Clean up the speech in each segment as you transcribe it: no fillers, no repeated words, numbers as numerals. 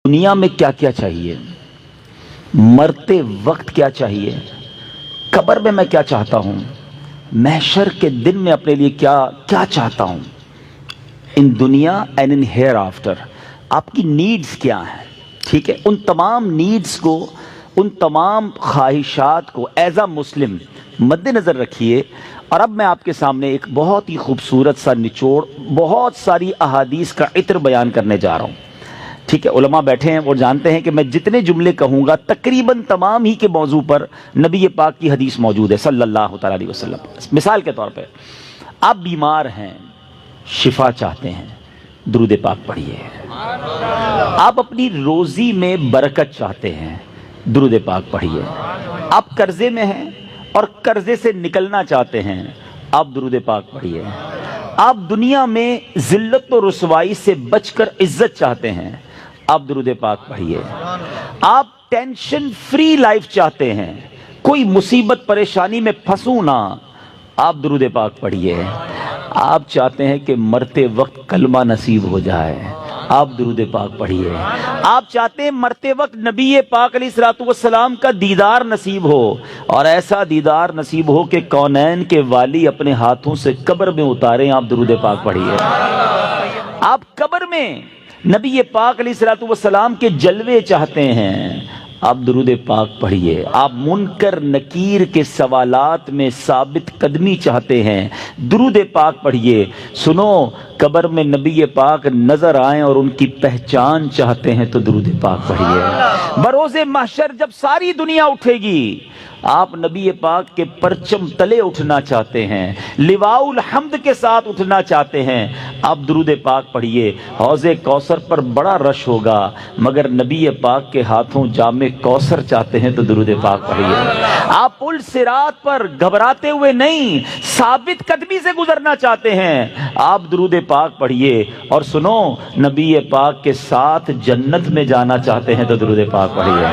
دنیا میں کیا کیا چاہیے، مرتے وقت کیا چاہیے، قبر میں کیا چاہتا ہوں، محشر کے دن میں اپنے لیے کیا کیا چاہتا ہوں، ان دنیا اینڈ ان ہیئر آفٹر آپ کی نیڈز کیا ہیں. ٹھیک ہے، ان تمام نیڈز کو، ان تمام خواہشات کو ایز اے مسلم مد نظر رکھیے. اور اب میں آپ کے سامنے ایک بہت ہی خوبصورت سا نچوڑ، بہت ساری احادیث کا عطر بیان کرنے جا رہا ہوں. ٹھیک ہے، علماء بیٹھے ہیں، وہ جانتے ہیں کہ میں جتنے جملے کہوں گا تقریباً تمام ہی کے موضوع پر نبی پاک کی حدیث موجود ہے صلی اللہ تعالیٰ علیہ وسلم. مثال کے طور پہ آپ بیمار ہیں، شفا چاہتے ہیں، درود پاک پڑھیے. آپ اپنی روزی میں برکت چاہتے ہیں، درود پاک پڑھیے. آپ قرضے میں ہیں اور قرضے سے نکلنا چاہتے ہیں، آپ درود پاک پڑھیے. آپ دنیا میں ذلت و رسوائی سے بچ کر عزت چاہتے ہیں، آپ درود پاک پڑھیے. آپ ٹینشن فری لائف چاہتے ہیں، کوئی مصیبت پریشانی میں پھنسوں نہ، آپ درود پاک پڑھیے. آپ چاہتے ہیں کہ مرتے وقت کلمہ نصیب ہو جائے، آپ درود پاک پڑھیے. آپ چاہتے ہیں مرتے وقت نبی پاک علیہ الصلوۃ والسلام کا دیدار نصیب ہو، اور ایسا دیدار نصیب ہو کہ کونین کے والی اپنے ہاتھوں سے قبر میں اتاریں، آپ درود پاک پڑھیے. آپ قبر میں نبی پاک علیہ الصلوۃ والسلام کے جلوے چاہتے ہیں، آپ درود پاک پڑھیے. آپ منکر نکیر کے سوالات میں ثابت قدمی چاہتے ہیں، درود پاک پڑھیے. سنو، قبر میں نبی پاک نظر آئیں اور ان کی پہچان چاہتے ہیں تو درود پاک پڑھیے. بروز محشر جب ساری دنیا اٹھے گی، آپ نبی پاک کے پرچم تلے اٹھنا چاہتے ہیں، لواء الحمد کے ساتھ اٹھنا چاہتے ہیں، آپ درود پاک پڑھیے. حوض کوثر پر بڑا رش ہوگا، مگر نبی پاک کے ہاتھوں جام کوثر چاہتے ہیں تو درود پاک پڑھیے. آپ پل صراط پر گھبراتے ہوئے نہیں، ثابت قدمی سے گزرنا چاہتے ہیں، آپ درود پاک پڑھیے. اور سنو، نبی پاک کے ساتھ جنت میں جانا چاہتے ہیں تو درود پاک پڑھیے.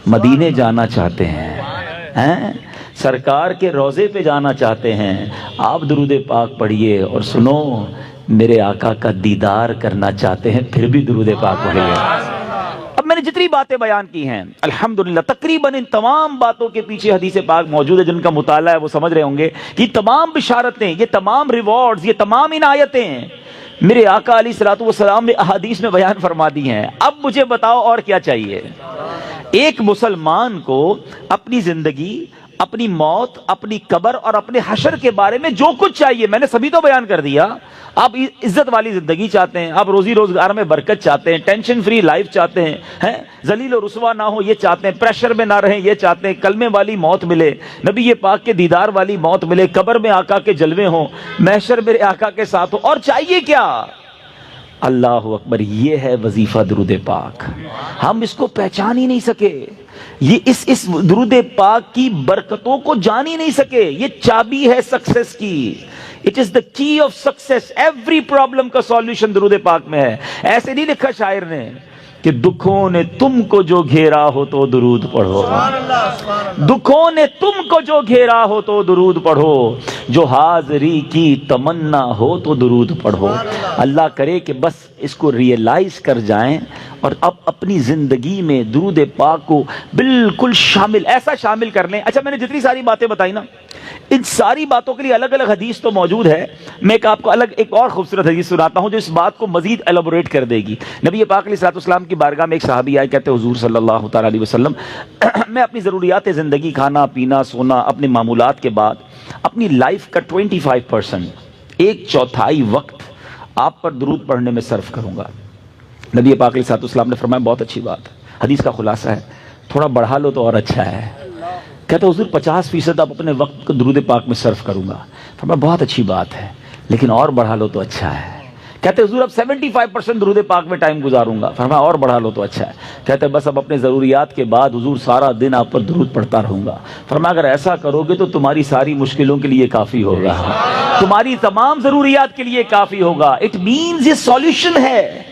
مدینے جانا چاہتے ہیں، سرکار کے روضے پہ جانا چاہتے ہیں، آپ درود پاک پڑھیے. اور سنو، میرے آقا کا دیدار کرنا چاہتے ہیں، پھر بھی درود پاک پڑھیے. اب میں نے جتنی باتیں بیان کی ہیں الحمدللہ تقریباً ان تمام باتوں کے پیچھے حدیث پاک موجود ہے. جن کا مطالعہ ہے وہ سمجھ رہے ہوں گے کہ یہ تمام بشارتیں، یہ تمام ریوارڈز، یہ تمام عنایتیں میرے آقا علیہ الصلوۃ والسلام نے احادیث میں بیان فرما دی ہیں. اب مجھے بتاؤ اور کیا چاہیے. ایک مسلمان کو اپنی زندگی، اپنی موت، اپنی قبر اور اپنے حشر کے بارے میں جو کچھ چاہیے میں نے سبھی تو بیان کر دیا. آپ عزت والی زندگی چاہتے ہیں، آپ روزی روزگار میں برکت چاہتے ہیں، ٹینشن فری لائف چاہتے ہیں، ذلیل و رسوا نہ ہو یہ چاہتے ہیں، پریشر میں نہ رہیں یہ چاہتے ہیں، کلمے والی موت ملے، نبی پاک کے دیدار والی موت ملے، قبر میں آقا کے جلوے ہوں، محشر میرے آقا کے ساتھ ہو، اور چاہیے کیا؟ اللہ اکبر. یہ ہے وظیفہ درود پاک. ہم اس کو پہچان ہی نہیں سکے، یہ اس درود پاک کی برکتوں کو جان ہی نہیں سکے. یہ چابی ہے سکسیس کی. اٹ از دا کی آف سکسیس. ایوری پرابلم کا سولوشن درود پاک میں ہے. ایسے نہیں لکھا شاعر نے کہ دکھوں نے تم کو جو گھیرا ہو تو درود پڑھو، دکھوں نے تم کو جو گھیرا ہو تو درود پڑھو، جو حاضری کی تمنا ہو تو درود پڑھو. اللہ کرے کہ بس اس کو ریئلائز کر جائیں اور اب اپنی زندگی میں درود پاک کو بالکل شامل، ایسا شامل کر لیں. اچھا، میں نے جتنی ساری باتیں بتائی نا، ان ساری باتوں کے لیے الگ الگ حدیث تو موجود ہے. میں آپ کو ایک اور خوبصورت حدیث سناتا ہوں جو اس بات کو مزید ایلابوریٹ کر دے گی. نبی پاک علیہ الصلوۃ والسلام کی بارگاہ میں ایک صحابی آئے، کہتے حضور صلی اللہ تعالیٰ علیہ وسلم، میں اپنی ضروریات زندگی، کھانا پینا سونا، اپنے معمولات کے بعد اپنی لائف کا 25%، ایک چوتھائی وقت آپ پر درود پڑھنے میں صرف کروں گا. نبی پاک علیہ الصلوۃ والسلام نے فرمایا بہت اچھی بات. حدیث کا خلاصہ ہے، تھوڑا بڑھا لو تو اور اچھا ہے. کہتے حضور 50% آپ اپنے وقت کو درود پاک میں صرف کروں گا. فرمایا بہت اچھی بات ہے، لیکن اور بڑھا لو تو اچھا ہے. کہتے حضور اب 75% درود پاک میں ٹائم گزاروں گا. فرمایا اور بڑھا لو تو اچھا ہے. کہتے بس اب اپنے ضروریات کے بعد حضور سارا دن آپ پر درود پڑھتا رہوں گا. فرمایا اگر ایسا کرو گے تو تمہاری ساری مشکلوں کے لیے کافی ہوگا، تمہاری تمام ضروریات کے لیے کافی ہوگا. اٹ مینز یہ سولوشن ہے.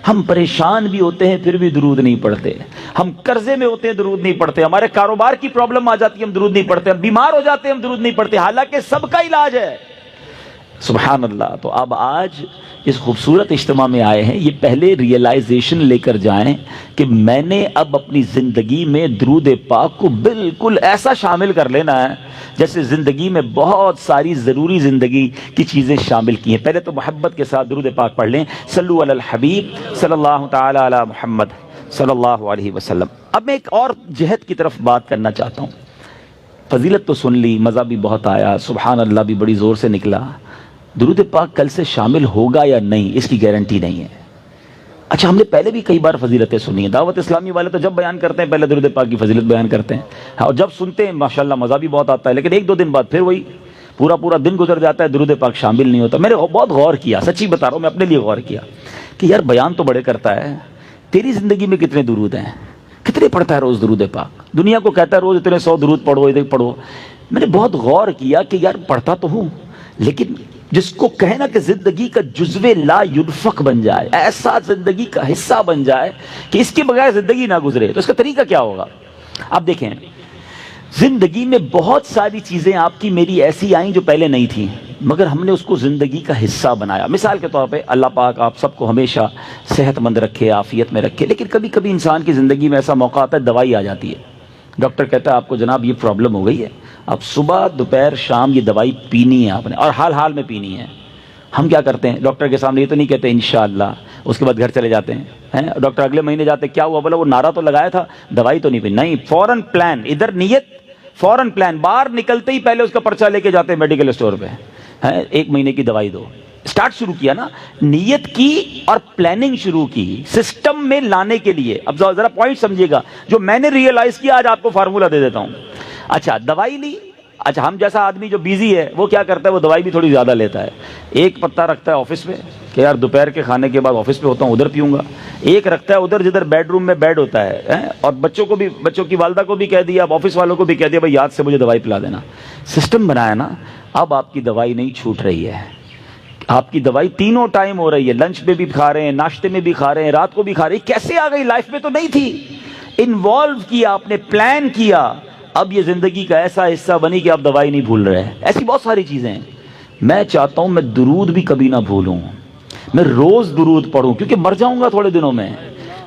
ہم پریشان بھی ہوتے ہیں پھر بھی درود نہیں پڑھتے، ہم قرضے میں ہوتے ہیں درود نہیں پڑھتے، ہمارے کاروبار کی پرابلم آ جاتی ہے ہم درود نہیں پڑھتے، ہم بیمار ہو جاتے ہیں ہم درود نہیں پڑھتے، حالانکہ سب کا علاج ہے. سبحان اللہ. تو اب آج اس خوبصورت اجتماع میں آئے ہیں, یہ پہلے ریئلائزیشن لے کر جائیں کہ میں نے اب اپنی زندگی میں درود پاک کو بالکل ایسا شامل کر لینا ہے جیسے زندگی میں بہت ساری ضروری زندگی کی چیزیں شامل کی ہیں. پہلے تو محبت کے ساتھ درود پاک پڑھ لیں, صلو علی الحبیب صلی اللہ تعالی علی محمد صلی اللہ علیہ وسلم. اب میں ایک اور جہت کی طرف بات کرنا چاہتا ہوں. فضیلت تو سن لی, مزہ بھی بہت آیا, سبحان اللہ بھی بڑی زور سے نکلا. درود پاک کل سے شامل ہوگا یا نہیں اس کی گارنٹی نہیں ہے. اچھا, ہم نے پہلے بھی کئی بار فضیلتیں سنی ہیں. دعوت اسلامی والے تو جب بیان کرتے ہیں پہلے درود پاک کی فضیلت بیان کرتے ہیں, اور جب سنتے ہیں ماشاءاللہ مزہ بھی بہت آتا ہے, لیکن ایک دو دن بعد پھر وہی پورا دن گزر جاتا ہے, درود پاک شامل نہیں ہوتا. میں نے بہت غور کیا, سچی بتا رہا ہوں, میں اپنے لیے غور کیا کہ یار بیان تو بڑے کرتا ہے, تیری زندگی میں کتنے درود ہیں, کتنے پڑھتا ہے روز درود پاک. دنیا کو کہتا ہے روز اتنے 100 درود پڑھو, ادھر پڑھو. میں نے بہت غور کیا کہ یار پڑھتا تو ہوں, لیکن جس کو کہنا کہ زندگی کا جزو لا ينفق بن جائے, ایسا زندگی کا حصہ بن جائے کہ اس کے بغیر زندگی نہ گزرے, تو اس کا طریقہ کیا ہوگا؟ اب دیکھیں, زندگی میں بہت ساری چیزیں آپ کی میری ایسی آئیں جو پہلے نہیں تھیں, مگر ہم نے اس کو زندگی کا حصہ بنایا. مثال کے طور پہ اللہ پاک آپ سب کو ہمیشہ صحت مند رکھے, عافیت میں رکھے, لیکن کبھی کبھی انسان کی زندگی میں ایسا موقع آتا ہے دوائی آ جاتی ہے. ڈاکٹر کہتا ہے آپ کو جناب یہ پرابلم ہو گئی ہے, اب صبح دوپہر شام یہ دوائی پینی ہے آپ نے, اور حال میں پینی ہے. ہم کیا کرتے ہیں, ڈاکٹر کے سامنے یہ تو نہیں کہتے انشاءاللہ, اس کے بعد گھر چلے جاتے ہیں. ڈاکٹر اگلے مہینے جاتے, کیا ہوا, بولا وہ نعرہ تو لگایا تھا, دوائی تو نہیں پینی. نہیں, فوراً پلان, ادھر نیت, فوراً پلان, باہر نکلتے ہی پہلے اس کا پرچہ لے کے جاتے ہیں میڈیکل اسٹور پہ, 1 مہینے کی دوائی دو. اسٹارٹ شروع کیا نا, نیت کی اور پلاننگ شروع کی سسٹم میں لانے کے لیے. اب ذرا پوائنٹ سمجھیے گا, جو میں نے ریئلائز کیا آج آپ کو فارمولہ دے دیتا ہوں. اچھا, دوائی لی. اچھا, ہم جیسا آدمی جو بیزی ہے وہ کیا کرتا ہے, وہ دوائی بھی تھوڑی زیادہ لیتا ہے. ایک پتہ رکھتا ہے آفس میں کہ یار دوپہر کے کھانے کے بعد آفس پہ ہوتا ہوں ادھر پیوں گا. ایک رکھتا ہے ادھر جدھر بیڈ روم میں بیڈ ہوتا ہے, اور بچوں کی والدہ کو بھی کہہ دیا, اب آفس والوں کو بھی کہہ دیا بھائی یاد سے مجھے دوائی پلا دینا. سسٹم بنایا نا. اب آپ کی دوائی نہیں چھوٹ رہی ہے, آپ کی دوائی تینوں ٹائم ہو رہی ہے, لنچ میں بھی کھا رہے ہیں, ناشتے میں بھی کھا رہے ہیں, رات کو بھی کھا رہے ہیں. کیسے آ گئی, لائف میں تو نہیں تھی, انوالو کیا آپ نے, پلان کیا. اب یہ زندگی کا ایسا حصہ بنی کہ آپ دوائی نہیں بھول رہے. ایسی بہت ساری چیزیں ہیں. میں چاہتا ہوں میں درود بھی کبھی نہ بھولوں, میں روز درود پڑھوں, کیونکہ مر جاؤں گا تھوڑے دنوں میں,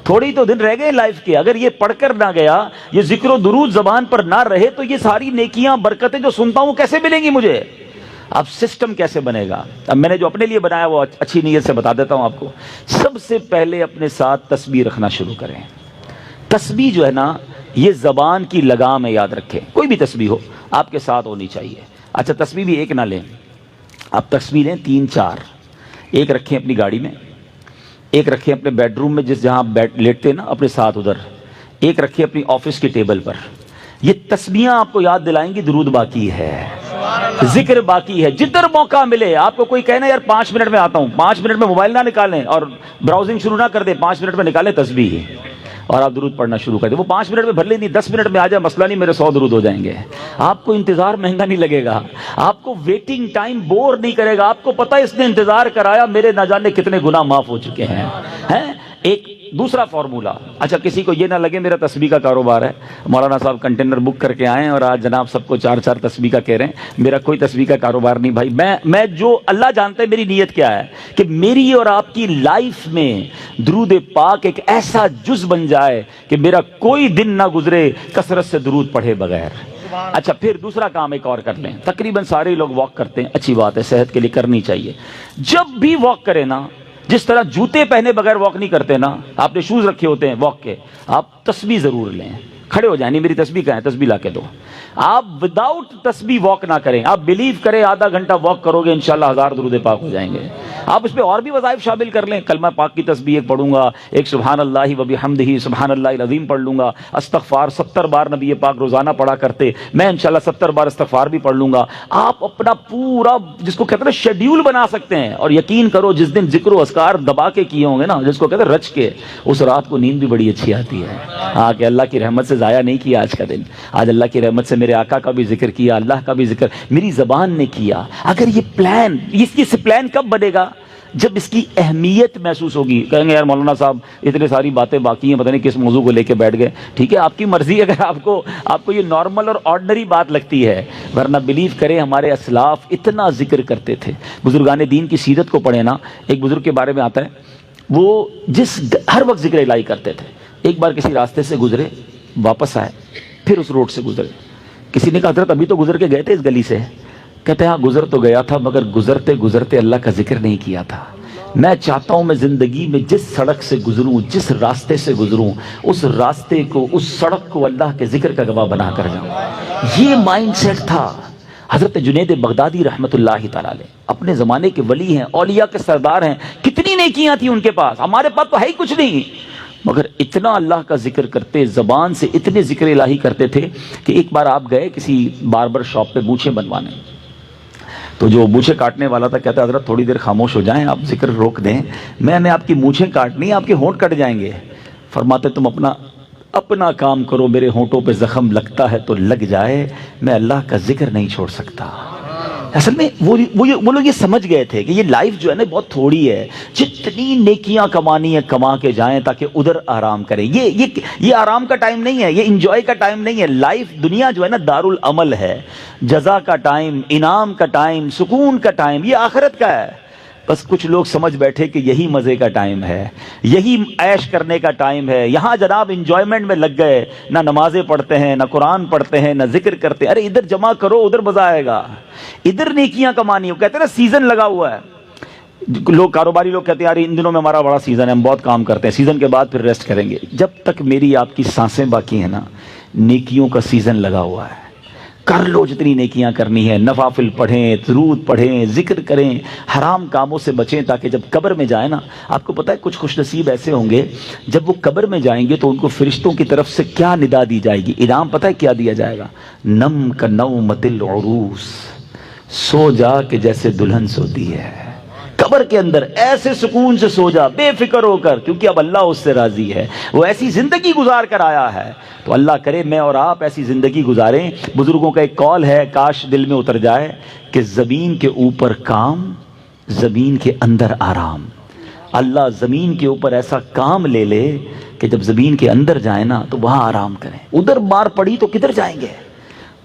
تھوڑی تو دن رہ گئے لائف کے. اگر یہ پڑھ کر نہ گیا, یہ ذکر و درود زبان پر نہ رہے, تو یہ ساری نیکیاں برکتیں جو سنتا ہوں کیسے ملیں گی مجھے؟ اب سسٹم کیسے بنے گا؟ اب میں نے جو اپنے لیے بنایا وہ اچھی نیت سے بتا دیتا ہوں آپ کو. سب سے پہلے اپنے ساتھ تسبیح رکھنا شروع کریں. تسبیح جو ہے نا, یہ زبان کی لگام ہے, یاد رکھیں. کوئی بھی تسبیح ہو آپ کے ساتھ ہونی چاہیے. اچھا, تسبیح بھی ایک نہ لیں, آپ تسبیح لیں 3-4. ایک رکھیں اپنی گاڑی میں, ایک رکھیں اپنے بیڈ روم میں جہاں آپ لیٹتے نا اپنے ساتھ ادھر, ایک رکھیں اپنی آفس کی ٹیبل پر. یہ تسبیحاں آپ کو یاد دلائیں گی درود باقی ہے, ذکر باقی ہے. جدھر موقع ملے آپ کو کوئی کہنا یار 5 منٹ میں آتا ہوں, 5 منٹ میں موبائل نہ نکالیں اور براؤزنگ شروع نہ کر دیں, 5 منٹ میں نکالیں تسبیح اور آپ درود پڑھنا شروع کر دیں. وہ 5 منٹ میں بھر لیں, نہیں 10 منٹ میں آ جائے, مسئلہ نہیں, میرے 100 درود ہو جائیں گے. آپ کو انتظار مہنگا نہیں لگے گا, آپ کو ویٹنگ ٹائم بور نہیں کرے گا. آپ کو پتہ ہے اس نے انتظار کرایا, میرے نہ جانے کتنے گناہ معاف ہو چکے ہیں. ایک دوسرا فارمولہ. اچھا, کسی کو یہ نہ لگے میرا تسبیح کا کاروبار ہے, مولانا صاحب کنٹینر بک کر کے آئیں اور آج جناب سب کو 4 تسبیح کا کہہ رہے ہیں. میرا کوئی تسبیح کا کاروبار نہیں بھائی. میں جو اللہ جانتا ہے میری نیت کیا ہے, کہ میری اور آپ کی لائف میں درود پاک ایک ایسا جز بن جائے کہ میرا کوئی دن نہ گزرے کثرت سے درود پڑھے بغیر. اچھا, پھر دوسرا کام ایک اور کر لیں. تقریباً سارے لوگ واک کرتے ہیں, اچھی بات ہے, صحت کے لیے کرنی چاہیے. جب بھی واک کریں نا, جس طرح جوتے پہنے بغیر واک نہیں کرتے نا, آپ نے شوز رکھے ہوتے ہیں واک کے, آپ تسبیح ضرور لیں. کھڑے ہو جائیں, نہیں میری تسبیح کہاں ہے, تسبیح لا کے دو. آپ وداؤٹ تسبیح واک نہ کریں. آپ بلیو کریں آدھا گھنٹہ واک کرو گے انشاءاللہ 1000 درود پاک ہو جائیں گے. آپ اس پہ اور بھی وظائف شامل کر لیں. کلمہ پاک کی تسبیح ایک پڑھوں گا, ایک سبحان اللہ و بحمدہ سبحان اللہ العظیم پڑھ لوں گا. استغفار 70 بار نبی پاک روزانہ پڑھا کرتے, میں انشاءاللہ 70 بار استغفار بھی پڑھ لوں گا. آپ اپنا پورا جس کو کہتے ہیں شیڈیول بنا سکتے ہیں, اور یقین کرو جس دن ذکر و اذکار دبا کے کیے ہوں گے نا, جس کو کہتے ہیں رچ کے, اس رات کو نیند بھی بڑی اچھی آتی ہے. ہاں, کہ اللہ کی رحمت سے ضائع نہیں کیا آج کا دن. آج اللہ کی رحمت سے میرے آقا کا بھی ذکر کیا, اللہ کا بھی ذکر میری زبان نے کیا. اگر یہ پلان, اس پلان کب بنے گا؟ جب اس کی اہمیت محسوس ہوگی، کہیں گے یار مولانا صاحب اتنے ساری باتیں باقی ہیں، پتہ نہیں کس موضوع کو لے کے بیٹھ گئے. ٹھیک ہے، آپ کی مرضی، اگر آپ کو یہ نارمل اور آرڈنری بات لگتی ہے. ورنہ بلیو کریں ہمارے اسلاف اتنا ذکر کرتے تھے. بزرگان دین کی سیرت کو پڑھیں نا، ایک بزرگ کے بارے میں آتا ہے وہ ہر وقت ذکر الہی کرتے تھے. ایک بار کسی راستے سے گزرے، واپس آئے، پھر اس روڈ سے گزرے. کسی نے کہا حضرت ابھی تو گزر کے گئے تھے اس گلی سے. کہتے ہیں ہاں گزر تو گیا تھا، مگر گزرتے گزرتے اللہ کا ذکر نہیں کیا تھا. میں چاہتا ہوں میں زندگی میں جس سڑک سے گزروں، جس راستے سے گزروں، اس راستے کو، اس سڑک کو اللہ کے ذکر کا گواہ بنا کر جاؤں. یہ مائنڈ سیٹ تھا. حضرت جنید بغدادی رحمت اللہ تعالی علیہ اپنے زمانے کے ولی ہیں، اولیاء کے سردار ہیں. کتنی نیکیاں تھیں ان کے پاس، ہمارے پاس تو ہے ہی کچھ نہیں، مگر اتنا اللہ کا ذکر کرتے، زبان سے اتنے ذکر الہی کرتے تھے کہ ایک بار آپ گئے کسی باربر شاپ پہ مونچھیں بنوانے. تو جو مونچھیں کاٹنے والا تھا کہتا حضرت تھوڑی دیر خاموش ہو جائیں، آپ ذکر روک دیں، میں نے آپ کی مونچھیں کاٹنی، آپ کے ہونٹ کٹ جائیں گے. فرماتے تم اپنا کام کرو، میرے ہونٹوں پہ زخم لگتا ہے تو لگ جائے، میں اللہ کا ذکر نہیں چھوڑ سکتا. اصل میں وہ لوگ یہ سمجھ گئے تھے کہ یہ لائف جو ہے نا بہت تھوڑی ہے، جتنی نیکیاں کمانی ہے کما کے جائیں تاکہ ادھر آرام کریں. یہ آرام کا ٹائم نہیں ہے، یہ انجوائے کا ٹائم نہیں ہے. لائف دنیا جو ہے نا دار العمل ہے، جزا کا ٹائم، انعام کا ٹائم، سکون کا ٹائم، یہ آخرت کا ہے. بس کچھ لوگ سمجھ بیٹھے کہ یہی مزے کا ٹائم ہے، یہی عیش کرنے کا ٹائم ہے. یہاں جناب انجوائمنٹ میں لگ گئے، نہ نمازیں پڑھتے ہیں، نہ قرآن پڑھتے ہیں، نہ ذکر کرتے ہیں. ارے ادھر جمع کرو، ادھر مزہ آئے گا، ادھر نیکیاں کمانی. وہ کہتے ہیں نا سیزن لگا ہوا ہے. لوگ کاروباری لوگ کہتے ہیں یار ان دنوں میں ہمارا بڑا سیزن ہے، ہم بہت کام کرتے ہیں، سیزن کے بعد پھر ریسٹ کریں گے. جب تک میری آپ کی سانسیں باقی ہیں نا، نیکیوں کا سیزن لگا ہوا ہے. کر لو جتنی نیکیاں کرنی ہے، نوافل پڑھیں، درود پڑھیں، ذکر کریں، حرام کاموں سے بچیں، تاکہ جب قبر میں جائیں نا، آپ کو پتہ ہے کچھ خوش نصیب ایسے ہوں گے جب وہ قبر میں جائیں گے تو ان کو فرشتوں کی طرف سے کیا ندا دی جائے گی، انعام پتہ ہے کیا دیا جائے گا؟ نم کا نومت العروس، سو جا کہ جیسے دلہن سوتی ہے. قبر کے اندر ایسے سکون سے سو جا، بے فکر ہو کر، کیونکہ اب اللہ اس سے راضی ہے. وہ ایسی زندگی گزار کر آیا ہے. تو اللہ کرے میں اور آپ ایسی زندگی گزاریں. بزرگوں کا ایک قول ہے، کاش دل میں اتر جائے، کہ زمین کے اوپر کام، زمین کے اندر آرام. اللہ زمین کے اوپر ایسا کام لے لے کہ جب زمین کے اندر جائیں نا تو وہاں آرام کریں. ادھر مار پڑی تو کدھر جائیں گے؟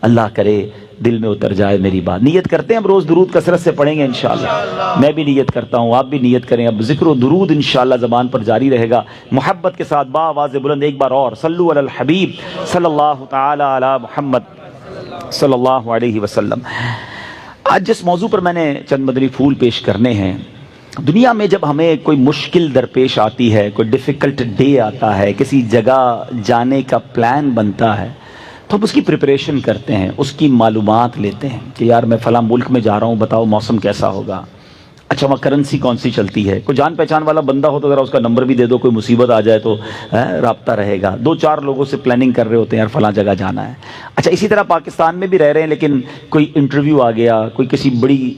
اللہ کرے دل میں اتر جائے میری بات. نیت کرتے ہیں اب روز درود کثرت سے پڑھیں گے انشاءاللہ. میں بھی نیت کرتا ہوں، آپ بھی نیت کریں. اب ذکر و درود انشاءاللہ زبان پر جاری رہے گا، محبت کے ساتھ با آواز بلند ایک بار اور صلو علی الحبیب صلی اللہ تعالی علی محمد صلی اللہ علیہ وسلم. آج جس موضوع پر میں نے چند مدنی پھول پیش کرنے ہیں، دنیا میں جب ہمیں کوئی مشکل درپیش آتی ہے، کوئی ڈیفیکلٹ ڈے آتا ہے، کسی جگہ جانے کا پلان بنتا ہے، تو ہم اس کی پریپریشن کرتے ہیں، اس کی معلومات لیتے ہیں کہ یار میں فلاں ملک میں جا رہا ہوں، بتاؤ موسم کیسا ہوگا، اچھا وہاں کرنسی کون سی چلتی ہے، کوئی جان پہچان والا بندہ ہو تو ذرا اس کا نمبر بھی دے دو، کوئی مصیبت آ جائے تو رابطہ رہے گا. دو چار لوگوں سے پلاننگ کر رہے ہوتے ہیں یار فلاں جگہ جانا ہے. اچھا اسی طرح پاکستان میں بھی رہ رہے ہیں، لیکن کوئی انٹرویو آ گیا، کوئی کسی بڑی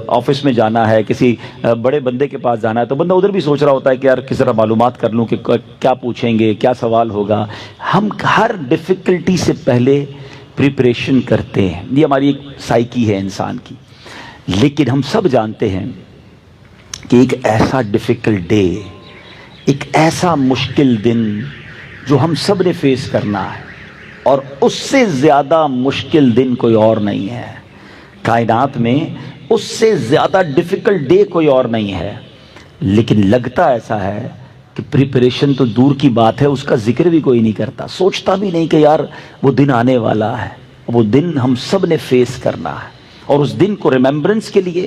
آفس میں جانا ہے، کسی بڑے بندے کے پاس جانا ہے، تو بندہ ادھر بھی سوچ رہا ہوتا ہے کہ یار کس طرح معلومات کر لوں کہ کیا پوچھیں گے، کیا سوال ہوگا. ہم ہر ڈیفیکلٹی سے پہلے پریپریشن کرتے ہیں، یہ ہماری ایک سائیکی ہے انسان کی. لیکن ہم سب جانتے ہیں کہ ایک ایسا ڈیفیکلٹ ڈے، ایک ایسا مشکل دن جو ہم سب نے فیس کرنا ہے، اور اس سے زیادہ مشکل دن کوئی اور نہیں ہے کائنات میں، اس سے زیادہ ڈیفیکلٹ ڈے کوئی اور نہیں ہے. لیکن لگتا ایسا ہے کہ پریپریشن تو دور کی بات ہے، اس کا ذکر بھی کوئی نہیں کرتا، سوچتا بھی نہیں کہ یار وہ دن آنے والا ہے. وہ دن ہم سب نے فیس کرنا ہے، اور اس دن کو ریمیمبرنس کے لیے،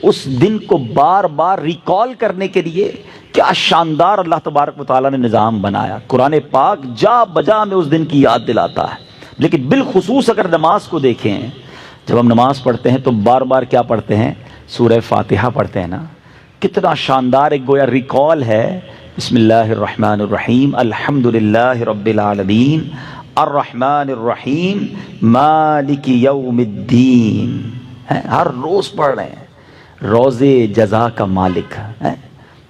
اس دن کو بار بار ریکال کرنے کے لیے کیا شاندار اللہ تبارک و تعالیٰ نے نظام بنایا. قرآن پاک جا بجا میں اس دن کی یاد دلاتا ہے. لیکن بالخصوص اگر نماز کو دیکھیں، جب ہم نماز پڑھتے ہیں تو بار بار کیا پڑھتے ہیں؟ سورہ فاتحہ پڑھتے ہیں نا. کتنا شاندار ایک گویا ریکال ہے. بسم اللہ الرحمن الرحیم، الحمدللہ رب العالمین، الرحمن الرحیم، مالک یوم الدین. ہر روز پڑھ رہے ہیں. روزے جزا کا مالک ہے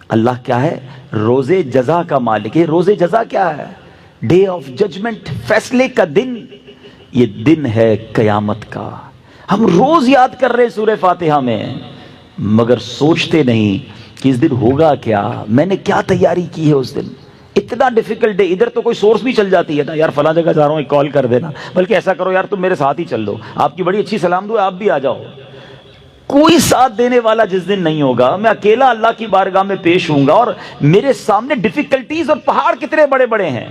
اللہ. کیا ہے؟ روزے جزا کا مالک. یہ روزے جزا کیا ہے؟ ڈے آف ججمنٹ، فیصلے کا دن. یہ دن ہے قیامت کا. ہم روز یاد کر رہے ہیں سورہ فاتحہ میں، مگر سوچتے نہیں کہ اس دن ہوگا کیا، میں نے کیا تیاری کی ہے اس دن. اتنا ڈیفیکلٹ ہے. ادھر تو کوئی سورس بھی چل جاتی ہے نا، یار فلاں جگہ جا رہا ہوں ایک کال کر دینا، بلکہ ایسا کرو یار تم میرے ساتھ ہی چل دو، آپ کی بڑی اچھی سلام دعا، آپ بھی آ جاؤ. کوئی ساتھ دینے والا جس دن نہیں ہوگا، میں اکیلا اللہ کی بارگاہ میں پیش ہوں گا، اور میرے سامنے ڈیفیکلٹیز اور پہاڑ کتنے بڑے بڑے ہیں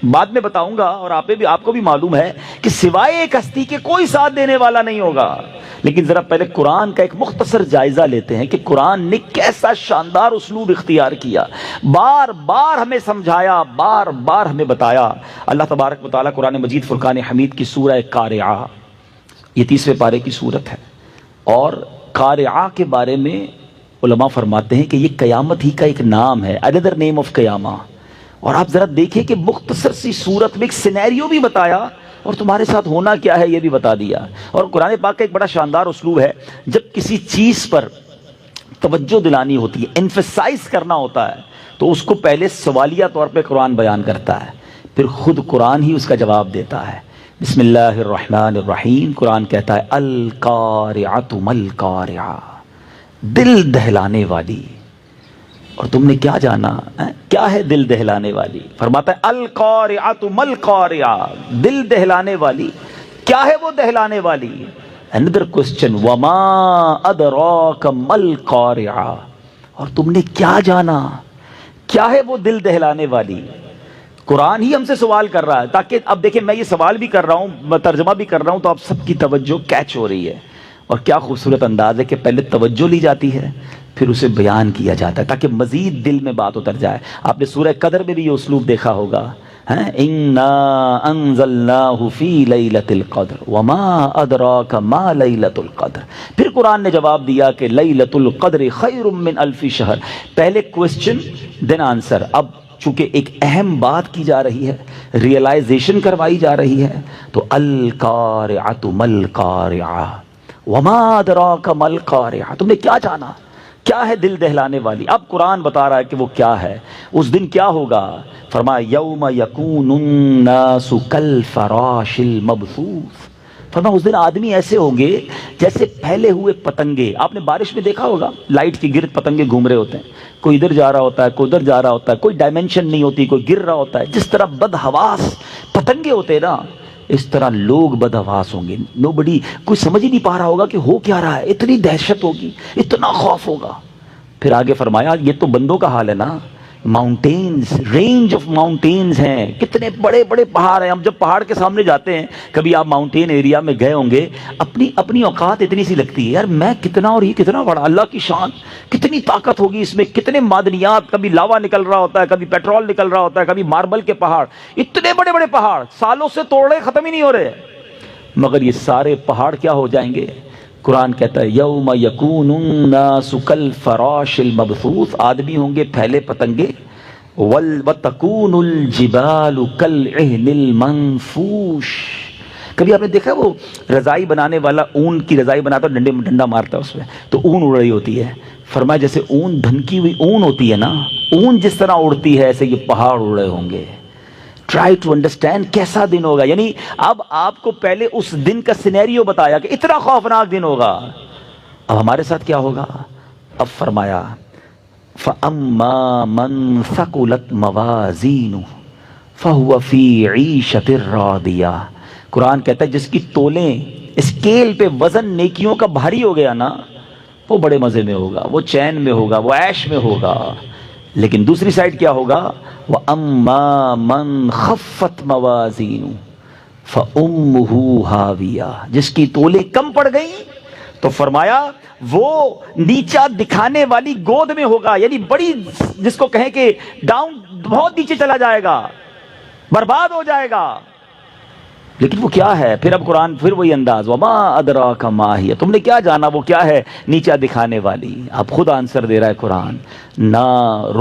بعد میں بتاؤں گا. اور آپ کو بھی معلوم ہے کہ سوائے ایک ہستی کے کوئی ساتھ دینے والا نہیں ہوگا. لیکن ذرا پہلے قرآن کا ایک مختصر جائزہ لیتے ہیں کہ قرآن نے کیسا شاندار اسلوب اختیار کیا، بار بار ہمیں سمجھایا، بار بار ہمیں بتایا. اللہ تبارک و تعالیٰ قرآن مجید فرقان حمید کی سورہ قارعہ، یہ 30ویں پارے کی سورت ہے، اور قارعہ کے بارے میں علماء فرماتے ہیں کہ یہ قیامت ہی کا ایک نام ہے، another name of قیامہ. اور آپ ذرا دیکھیں کہ مختصر سی صورت میں ایک سینیریو بھی بتایا اور تمہارے ساتھ ہونا کیا ہے یہ بھی بتا دیا. اور قرآن پاک کا ایک بڑا شاندار اسلوب ہے، جب کسی چیز پر توجہ دلانی ہوتی ہے، ایمفسائز کرنا ہوتا ہے، تو اس کو پہلے سوالیہ طور پہ قرآن بیان کرتا ہے، پھر خود قرآن ہی اس کا جواب دیتا ہے. بسم اللہ الرحمن الرحیم. قرآن کہتا ہے القارعۃ ما القارعہ، دل دہلانے والی. اور تم نے کیا جانا کیا ہے دل دہلانے والی؟ فرماتا ہے القارعۃ ما القارعہ، دل دہلانے والی. کیا ہے وہ دہلانے والی؟ another question وما ادراک ما القارعہ، اور تم نے کیا جانا کیا ہے وہ دل دہلانے والی؟ قرآن ہی ہم سے سوال کر رہا ہے، تاکہ اب دیکھیں میں یہ سوال بھی کر رہا ہوں، میں ترجمہ بھی کر رہا ہوں، تو آپ سب کی توجہ کیچ ہو رہی ہے. اور کیا خوبصورت انداز ہے کہ پہلے توجہ لی جاتی ہے پھر اسے بیان کیا جاتا ہے تاکہ مزید دل میں بات اتر جائے. آپ نے سورہ قدر میں بھی یہ اسلوب دیکھا ہوگا، اِنَّا أَنزَلْنَاهُ فِي لَيْلَةِ الْقَدْرِ وَمَا أَدْرَاكَ مَا لَيْلَةُ الْقَدْرِ. پھر قرآن نے جواب دیا کہ لَيْلَةُ الْقَدْرِ خَيْرٌ مِّنْ أَلْفِ شَهْرٍ. پہلے کوسچن دین آنسر. اب چونکہ ایک اہم بات کی جا رہی ہے، ریئلائزیشن کروائی جا رہی ہے، تو القارعۃ ما القارعہ وما ادراک ما القارعہ، تم نے کیا جانا کیا ہے دل دہلانے والی؟ اب قرآن بتا رہا ہے کہ وہ کیا ہے، اس دن کیا ہوگا. فرمایا یوم یکون الناس کالفراش المبثوث. فرمایا اس دن آدمی ایسے ہوں گے جیسے پھیلے ہوئے پتنگے. آپ نے بارش میں دیکھا ہوگا لائٹ کے گرد پتنگے گھوم رہے ہوتے ہیں، کوئی ادھر جا رہا ہوتا ہے کوئی ادھر جا رہا ہوتا ہے، کوئی ڈائمنشن نہیں ہوتی، کوئی گر رہا ہوتا ہے. جس طرح بدحواس پتنگے ہوتے ہیں نا، اس طرح لوگ بدحواس ہوں گے. نوبڈی، کوئی سمجھ ہی نہیں پا رہا ہوگا کہ ہو کیا رہا ہے، اتنی دہشت ہوگی، اتنا خوف ہوگا. پھر آگے فرمایا یہ تو بندوں کا حال ہے نا. ماؤنٹینز، رینج آف ماؤنٹینز ہیں، کتنے بڑے بڑے پہاڑ ہیں. ہم جب پہاڑ کے سامنے جاتے ہیں، کبھی آپ ماؤنٹین ایریا میں گئے ہوں گے، اپنی اوقات اتنی سی لگتی ہے، یار میں کتنا اور یہ کتنا بڑا، اللہ کی شان کتنی طاقت ہوگی اس میں، کتنے معدنیات، کبھی لاوا نکل رہا ہوتا ہے، کبھی پیٹرول نکل رہا ہوتا ہے، کبھی ماربل کے پہاڑ، اتنے بڑے بڑے پہاڑ سالوں سے توڑ رہے ختم ہی نہیں ہو رہے. مگر یہ سارے پہاڑ کیا ہو جائیں گے؟ قرآن کہتا ہے یوم یکون الناس کالفراش المبثوث، آدمی ہوں گے پھیلے پتنگے. وتکون الجبال کالعہن المنفوش. کبھی آپ نے دیکھا وہ رضائی بنانے والا اون کی رضائی بناتا ہے، ڈنڈا مارتا ہے اس میں تو اون اڑ رہی ہوتی ہے. فرمایا جیسے اون دھنکی ہوئی اون ہوتی ہے نا، اون جس طرح اڑتی ہے ایسے یہ پہاڑ اڑ رہے ہوں گے. ٹرائی ٹو انڈرسٹینڈ کیسا دن ہوگا. یعنی اب آپ کو پہلے اس دن کا سینیریو بتایا کہ اتنا خوفناک دن ہوگا. اب ہمارے ساتھ کیا ہوگا؟ اب فرمایا فَأَمَّا مَنْ ثَقُلَتْ مَوَازِينُهُ فَهُوَ فِي عِيشَةٍ رَاضِيَةٍ. قرآن کہتا ہے جس کی تولیں اسکیل پہ وزن نیکیوں کا بھاری ہو گیا نا، وہ بڑے مزے میں ہوگا، وہ چین میں ہوگا، وہ عیش میں ہوگا. لیکن دوسری سائڈ کیا ہوگا؟ وَأَمَّا مَنْ خَفَّتْ مَوَازِينُهُ فَأُمُّهُ هَاوِيَةٌ. جس کی تولیں کم پڑ گئیں تو فرمایا وہ نیچا دکھانے والی گود میں ہوگا، یعنی بڑی، جس کو کہیں کہ ڈاؤن، بہت نیچے چلا جائے گا، برباد ہو جائے گا. لیکن وہ کیا ہے؟ پھر اب قرآن پھر وہی انداز وما ادراک ما ہی، تم نے کیا جانا وہ کیا ہے نیچا دکھانے والی. اب خود آنسر دے رہا ہے قرآن، نار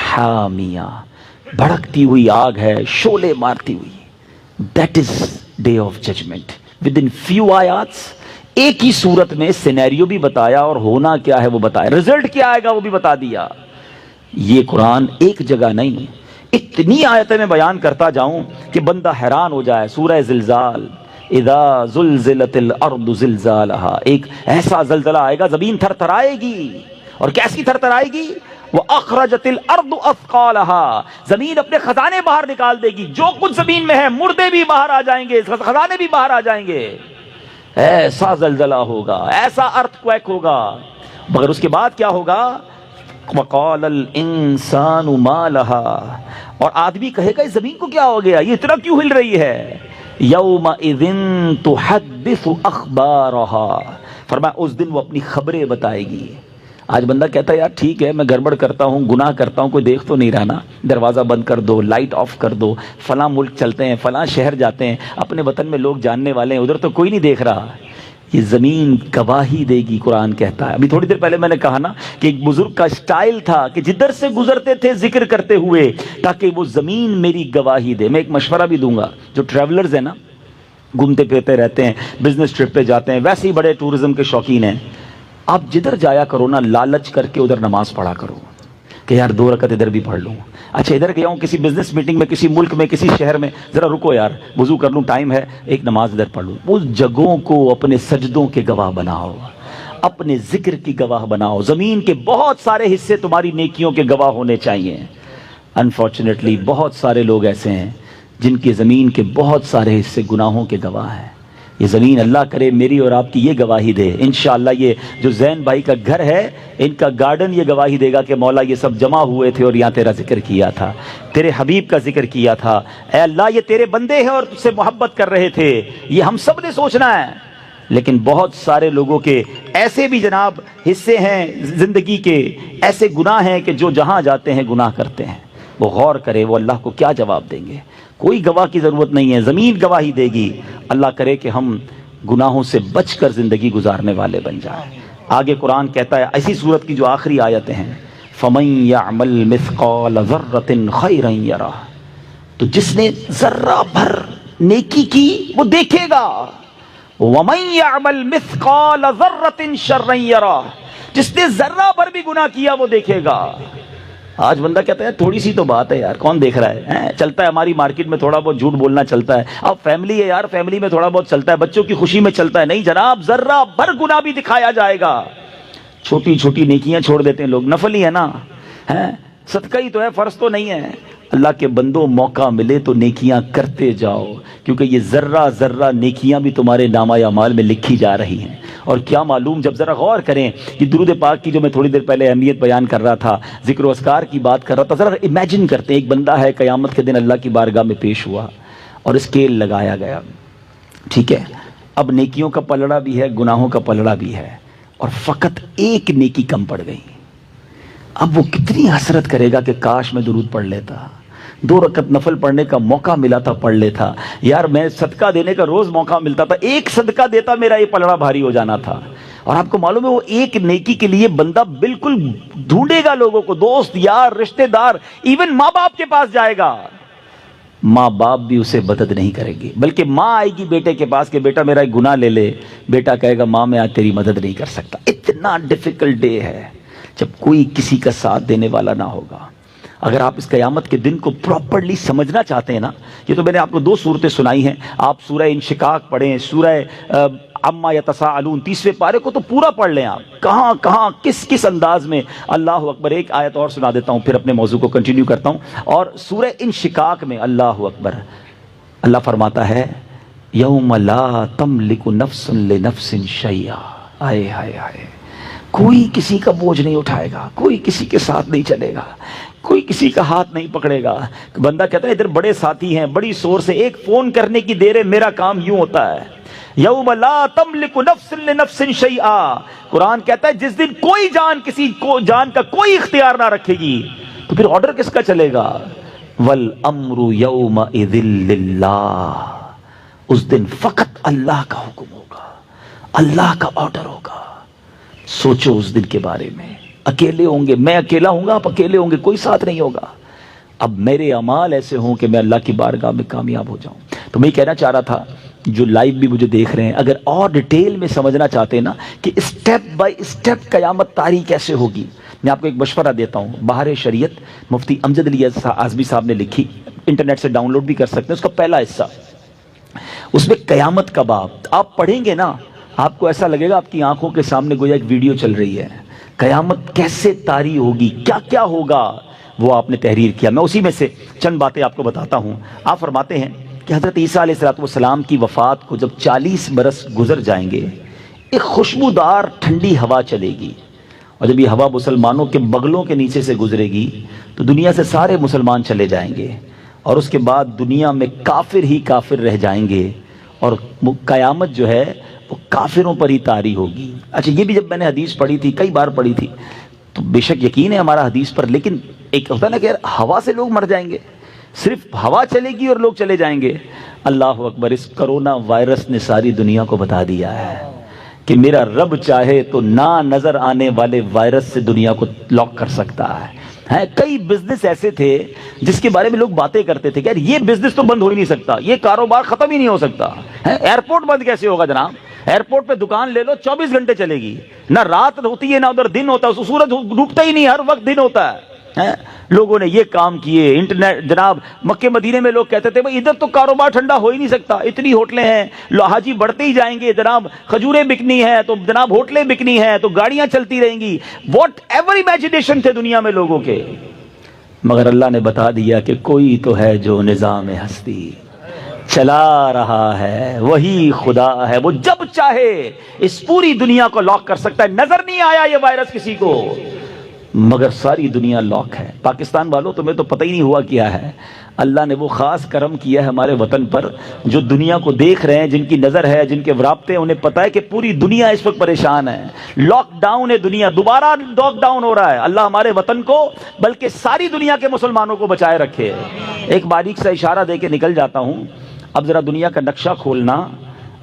حامیہ، بھڑکتی ہوئی آگ ہے، شعلے مارتی ہوئی. That is day of judgment. With in few آیاتس ایک ہی صورت میں سینیریو بھی بتایا اور ہونا کیا ہے وہ بتایا، رزلٹ کیا آئے گا وہ بھی بتا دیا. یہ قرآن ایک جگہ نہیں، اتنی آیتیں میں بیان کرتا جاؤں کہ بندہ حیران ہو جائے. سورہ زلزال، اذا زلزلت الارض زلزالہا، ایک ایسا زلزلہ آئے گا زمین تھر تھرائے گی اور کیسی تھر تھر آئے گی؟ وَأَخْرَجَتِ الْأَرْضُ أَثْقَالَهَا، زمین اپنے خزانے باہر نکال دے گی، جو کچھ زمین میں ہے مردے بھی باہر آ جائیں گے، خزانے بھی باہر آ جائیں گے. ایسا زلزلہ ہوگا، ایسا ارتھ کویک ہوگا. مگر اس کے بعد کیا ہوگا؟ وَقَالَ الْإِنسَانُ مَا لَهَا، اور آدمی کہے گا اس زمین کو کیا ہو گیا، یہ اتنا کیوں ہل رہی ہے؟ يَوْمَئِذٍ تُحَدِّثُ أَخْبَارَهَا، فرمایا اس دن وہ اپنی خبریں بتائے گی. آج بندہ کہتا ہے یار ٹھیک ہے میں گڑبڑ کرتا ہوں، گناہ کرتا ہوں، کوئی دیکھ تو نہیں رہا نا، دروازہ بند کر دو، لائٹ آف کر دو، فلاں ملک چلتے ہیں، فلاں شہر جاتے ہیں، اپنے وطن میں لوگ جاننے والے ہیں، ادھر تو کوئی نہیں دیکھ رہا. یہ زمین گواہی دے گی، قرآن کہتا ہے. ابھی تھوڑی دیر پہلے میں نے کہا نا کہ ایک بزرگ کا سٹائل تھا کہ جدھر سے گزرتے تھے ذکر کرتے ہوئے تاکہ وہ زمین میری گواہی دے. میں ایک مشورہ بھی دوں گا، جو ٹریولرز ہیں نا، گھومتے پھرتے رہتے ہیں، بزنس ٹرپ پہ جاتے ہیں، ویسے ہی بڑے ٹورزم کے شوقین ہیں، آپ جدھر جایا کرو نا لالچ کر کے ادھر نماز پڑھا کرو کہ یار 2 رکعت ادھر بھی پڑھ لوں. اچھا ادھر گیا ہوں کسی بزنس میٹنگ میں، کسی ملک میں، کسی شہر میں، ذرا رکو یار وضو کر لوں، ٹائم ہے، ایک نماز ادھر پڑھ لوں. اس جگہوں کو اپنے سجدوں کے گواہ بناؤ، اپنے ذکر کی گواہ بناؤ. زمین کے بہت سارے حصے تمہاری نیکیوں کے گواہ ہونے چاہیے. انفارچونیٹلی بہت سارے لوگ ایسے ہیں جن کی زمین کے بہت سارے حصے گناہوں کے گواہ ہیں. یہ زمین اللہ کرے میری اور آپ کی یہ گواہی دے. انشاءاللہ یہ جو زین بھائی کا گھر ہے، ان کا گارڈن یہ گواہی دے گا کہ مولا یہ سب جمع ہوئے تھے اور یہاں تیرا ذکر کیا تھا، تیرے حبیب کا ذکر کیا تھا. اے اللہ یہ تیرے بندے ہیں اور تجھ سے محبت کر رہے تھے. یہ ہم سب نے سوچنا ہے. لیکن بہت سارے لوگوں کے ایسے بھی جناب حصے ہیں زندگی کے، ایسے گناہ ہیں کہ جو جہاں جاتے ہیں گناہ کرتے ہیں. وہ غور کرے وہ اللہ کو کیا جواب دیں گے. کوئی گواہ کی ضرورت نہیں ہے، زمین گواہی دے گی. اللہ کرے کہ ہم گناہوں سے بچ کر زندگی گزارنے والے بن جائیں. آگے قرآن کہتا ہے ایسی صورت کی جو آخری آیتیں ہیں، فَمَن يَعْمَلْ مِثْقَالَ ذَرَّةٍ خَيْرًا يَرَهُ، تو جس نے ذرہ بھر نیکی کی وہ دیکھے گا. وَمَن يَعْمَلْ مِثْقَالَ ذَرَّةٍ شَرًّا يَرَهُ، جس نے ذرہ بھر بھی گناہ کیا وہ دیکھے گا. آج بندہ کہتا ہے تھوڑی سی تو بات ہے یار، کون دیکھ رہا ہے، چلتا ہے ہماری مارکیٹ میں تھوڑا بہت جھوٹ بولنا چلتا ہے، اب فیملی ہے یار، فیملی میں تھوڑا بہت چلتا ہے، بچوں کی خوشی میں چلتا ہے. نہیں جناب، ذرہ بھر گناہ بھی دکھایا جائے گا. چھوٹی چھوٹی نیکیاں چھوڑ دیتے ہیں لوگ، نفل ہی ہے نا، صدقہ ہی تو ہے، فرض تو نہیں ہے. اللہ کے بندوں موقع ملے تو نیکیاں کرتے جاؤ، کیونکہ یہ ذرہ ذرہ نیکیاں بھی تمہارے نامہ اعمال میں لکھی جا رہی ہیں. اور کیا معلوم، جب ذرا غور کریں کہ درود پاک کی جو میں تھوڑی دیر پہلے اہمیت بیان کر رہا تھا، ذکر و اذکار کی بات کر رہا تھا، ذرا امیجن کرتے ہیں ایک بندہ ہے قیامت کے دن اللہ کی بارگاہ میں پیش ہوا اور اسکیل لگایا گیا. ٹھیک ہے، اب نیکیوں کا پلڑا بھی ہے، گناہوں کا پلڑا بھی ہے، اور فقط ایک نیکی کم پڑ گئی. اب وہ کتنی حسرت کرے گا کہ کاش میں درود پڑھ لیتا، 2 رکعت نفل پڑھنے کا موقع ملا تھا پڑھ لیتا، یار میں صدقہ دینے کا روز موقع ملتا تھا، ایک صدقہ دیتا میرا یہ پلڑا بھاری ہو جانا تھا. اور آپ کو معلوم ہے وہ ایک نیکی کے لیے بندہ بالکل ڈھونڈے گا لوگوں کو، دوست یار رشتہ دار، ایون ماں باپ کے پاس جائے گا. ماں باپ بھی اسے مدد نہیں کرے گی، بلکہ ماں آئے گی بیٹے کے پاس کہ بیٹا میرا ایک گناہ لے لے. بیٹا کہے گا ماں میں آج تیری مدد نہیں کر سکتا. اتنا ڈیفیکلٹ ڈے ہے جب کوئی کسی کا ساتھ دینے والا نہ ہوگا. اگر آپ اس قیامت کے دن کو پراپرلی سمجھنا چاہتے ہیں نا، یہ تو میں نے آپ کو 2 صورتیں سنائی ہیں، آپ سورہ انشقاق پڑھیں، سورہ عما یتساءلون 30ویں پارے کو تو پورا پڑھ لیں. آپ کہاں کہاں کس کس انداز میں. اللہ اکبر. ایک آیت اور سنا دیتا ہوں پھر اپنے موضوع کو کنٹینیو کرتا ہوں. اور سورہ انشقاق میں اللہ اکبر، اللہ فرماتا ہے یوم لا تملک نفس لنفس شیئا. آئے ہائے ہائے، کوئی کسی کا بوجھ نہیں اٹھائے گا، کوئی کسی کے ساتھ نہیں چلے گا، کوئی کسی کا ہاتھ نہیں پکڑے گا. بندہ کہتا ہے ادھر بڑے ساتھی ہیں، بڑی سورس ہے، ایک فون کرنے کی دیر ہے، میرا کام یوں ہوتا ہے. یوم لا تملک نفس لنفس شیئا. قرآن کہتا ہے جس دن کوئی جان کسی کو جان کا کوئی اختیار نہ رکھے گی تو پھر آرڈر کس کا چلے گا؟ والامر یومئذ للہ. اس دن فقط اللہ کا حکم ہوگا، اللہ کا آرڈر ہوگا. سوچو اس دن کے بارے میں. اکیلے ہوں گے، میں اکیلا ہوں گا، آپ اکیلے ہوں گے، کوئی ساتھ نہیں ہوگا. اب میرے اعمال ایسے ہوں کہ میں اللہ کی بارگاہ میں کامیاب ہو جاؤں. تو میں یہ کہنا چاہ رہا تھا، جو لائیو بھی مجھے دیکھ رہے ہیں، اگر اور ڈیٹیل میں سمجھنا چاہتے ہیں نا کہ اسٹیپ بائی اسٹیپ قیامت طاری کیسے ہوگی، میں آپ کو ایک مشورہ دیتا ہوں. بہار شریعت مفتی امجد علی اعظمی صاحب نے لکھی، انٹرنیٹ سے ڈاؤن لوڈ بھی کر سکتے ہیں. اس کا پہلا حصہ، اس میں قیامت کا باب آپ پڑھیں گے نا، آپ کو ایسا لگے گا آپ کی آنکھوں کے سامنے گویا ایک ویڈیو چل رہی ہے. قیامت کیسے طاری ہوگی، کیا کیا ہوگا، وہ آپ نے تحریر کیا. میں اسی میں سے چند باتیں آپ کو بتاتا ہوں. آپ فرماتے ہیں کہ حضرت عیسیٰ علیہ السلام کی وفات کو جب 40 برس گزر جائیں گے، ایک خوشبودار ٹھنڈی ہوا چلے گی، اور جب یہ ہوا مسلمانوں کے بغلوں کے نیچے سے گزرے گی تو دنیا سے سارے مسلمان چلے جائیں گے، اور اس کے بعد دنیا میں کافر ہی کافر رہ جائیں گے، اور قیامت جو ہے وہ کافروں پر ہی طاری ہوگی. اچھا، یہ بھی جب میں نے حدیث پڑھی تھی، کئی بار پڑھی تھی، تو بے شک یقین ہے ہمارا حدیث پر، لیکن ایک ہوتا ہے نا کہ ہوا سے لوگ مر جائیں گے، صرف ہوا چلے گی اور لوگ چلے جائیں گے. اللہ اکبر، اس کرونا وائرس نے ساری دنیا کو بتا دیا ہے کہ میرا رب چاہے تو نہ نظر آنے والے وائرس سے دنیا کو لاک کر سکتا ہے. کئی بزنس ایسے تھے جس کے بارے میں لوگ باتیں کرتے تھے کہ یار یہ بزنس تو بند ہو ہی نہیں سکتا، یہ کاروبار ختم ہی نہیں ہو سکتا. ایئرپورٹ بند کیسے ہوگا جناب؟ ایئرپورٹ پہ دکان لے لو، 24 گھنٹے چلے گی، نہ رات ہوتی ہے نہ ادھر دن ہوتا ہے، سورج ڈوبتا ہی نہیں، ہر وقت دن ہوتا ہے. لوگوں نے یہ کام کیے. انٹرنیٹ جناب، مکے مدینے میں لوگ کہتے تھے بھئی ادھر تو کاروبار ٹھنڈا ہو ہی نہیں سکتا، اتنی ہوٹلیں ہیں، حاجی بڑھتے ہی جائیں گے، جناب کھجوریں بکنی ہیں تو جناب ہوٹلیں بکنی ہیں تو گاڑیاں چلتی رہیں گی. واٹ ایور امیجنیشن تھے دنیا میں لوگوں کے، مگر اللہ نے بتا دیا کہ کوئی تو ہے جو نظام ہستی چلا رہا ہے، وہی خدا ہے، وہ جب چاہے اس پوری دنیا کو لاک کر سکتا ہے. نظر نہیں آیا یہ وائرس کسی کو، مگر ساری دنیا لاک ہے. پاکستان والوں تمہیں تو پتہ ہی نہیں ہوا کیا ہے. اللہ نے وہ خاص کرم کیا ہے ہمارے وطن پر، جو دنیا کو دیکھ رہے ہیں، جن کی نظر ہے، جن کے رابطے ہیں، انہیں پتہ ہے کہ پوری دنیا اس وقت پریشان ہے. لاک ڈاؤن ہے دنیا، دوبارہ لاک ڈاؤن ہو رہا ہے. اللہ ہمارے وطن کو بلکہ ساری دنیا کے مسلمانوں کو بچائے رکھے. ایک باریک سا اشارہ دے کے نکل جاتا ہوں. اب ذرا دنیا کا نقشہ کھولنا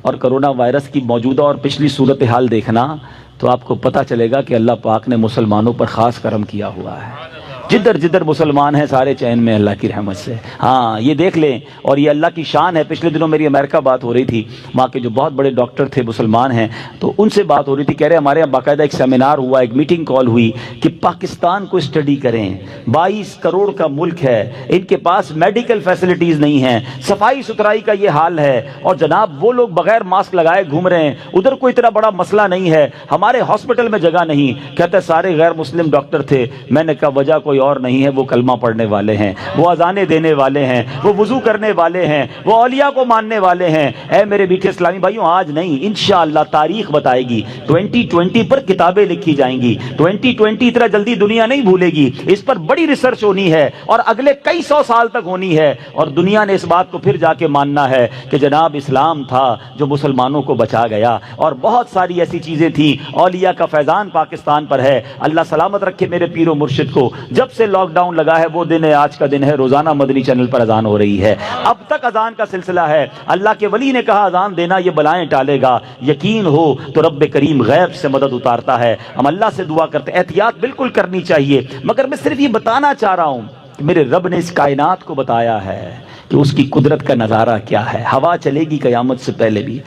اور کرونا وائرس کی موجودہ اور پچھلی صورتحال دیکھنا تو آپ کو پتہ چلے گا کہ اللہ پاک نے مسلمانوں پر خاص کرم کیا ہوا ہے. جدھر جدھر مسلمان ہیں سارے چین میں اللہ کی رحمت سے. ہاں یہ دیکھ لیں، اور یہ اللہ کی شان ہے. پچھلے دنوں میری امریکہ بات ہو رہی تھی، وہاں کے جو بہت بڑے ڈاکٹر تھے مسلمان ہیں، تو ان سے بات ہو رہی تھی. کہہ رہے ہمارے یہاں باقاعدہ ایک سیمینار ہوا، ایک میٹنگ کال ہوئی کہ پاکستان کو اسٹڈی کریں. 22 کروڑ کا ملک ہے، ان کے پاس میڈیکل فیسلٹیز نہیں ہیں، صفائی ستھرائی کا یہ حال ہے، اور جناب وہ لوگ بغیر ماسک لگائے گھوم رہے ہیں. ادھر کوئی اتنا بڑا مسئلہ نہیں ہے، ہمارے ہاسپٹل میں جگہ نہیں. کہتے سارے غیر مسلم ڈاکٹر تھے. میں نے کہا وجہ کوئی اور نہیں ہے، وہ کلمہ پڑھنے والے ہیں، وہ اذانیں دینے والے ہیں، وہ وضو کرنے والے ہیں، وہ اولیاء کو ماننے والے ہیں. اے میرے میٹھے اسلامی بھائیوں، آج نہیں، انشاءاللہ تاریخ بتائے گی. 2020 پر کتابیں لکھی جائیں گی. 2020 اتنا جلدی دنیا نہیں بھولے گی. اس پر بڑی ریسرچ ہونی ہے اور اگلے کئی سو سال تک ہونی ہے. اور دنیا نے اس بات کو پھر جا کے ماننا ہے کہ جناب اسلام تھا جو مسلمانوں کو بچا گیا. اور بہت ساری ایسی چیزیں تھیں. اولیاء کا فیضان پاکستان پر ہے. اللہ سلامت رکھے میرے پیر و مرشد کو. جب سے لاک ڈاؤن لگا ہے وہ دن ہے، آج کا دن ہے، روزانہ مدنی چینل پر اذان ہو رہی ہے. اب تک اذان کا سلسلہ ہے. اللہ کے ولی نے کہا اذان دینا یہ بلائیں ٹالے گا. یقین ہو تو رب کریم غیب سے مدد اتارتا ہے. ہم اللہ سے دعا کرتے ہیں، احتیاط بالکل کرنی چاہیے. مگر میں صرف یہ بتانا چاہ رہا ہوں کہ میرے رب نے اس کائنات کو بتایا ہے کہ اس کی قدرت کا نظارہ کیا ہے. ہوا چلے گی قیامت سے پہلے بھی.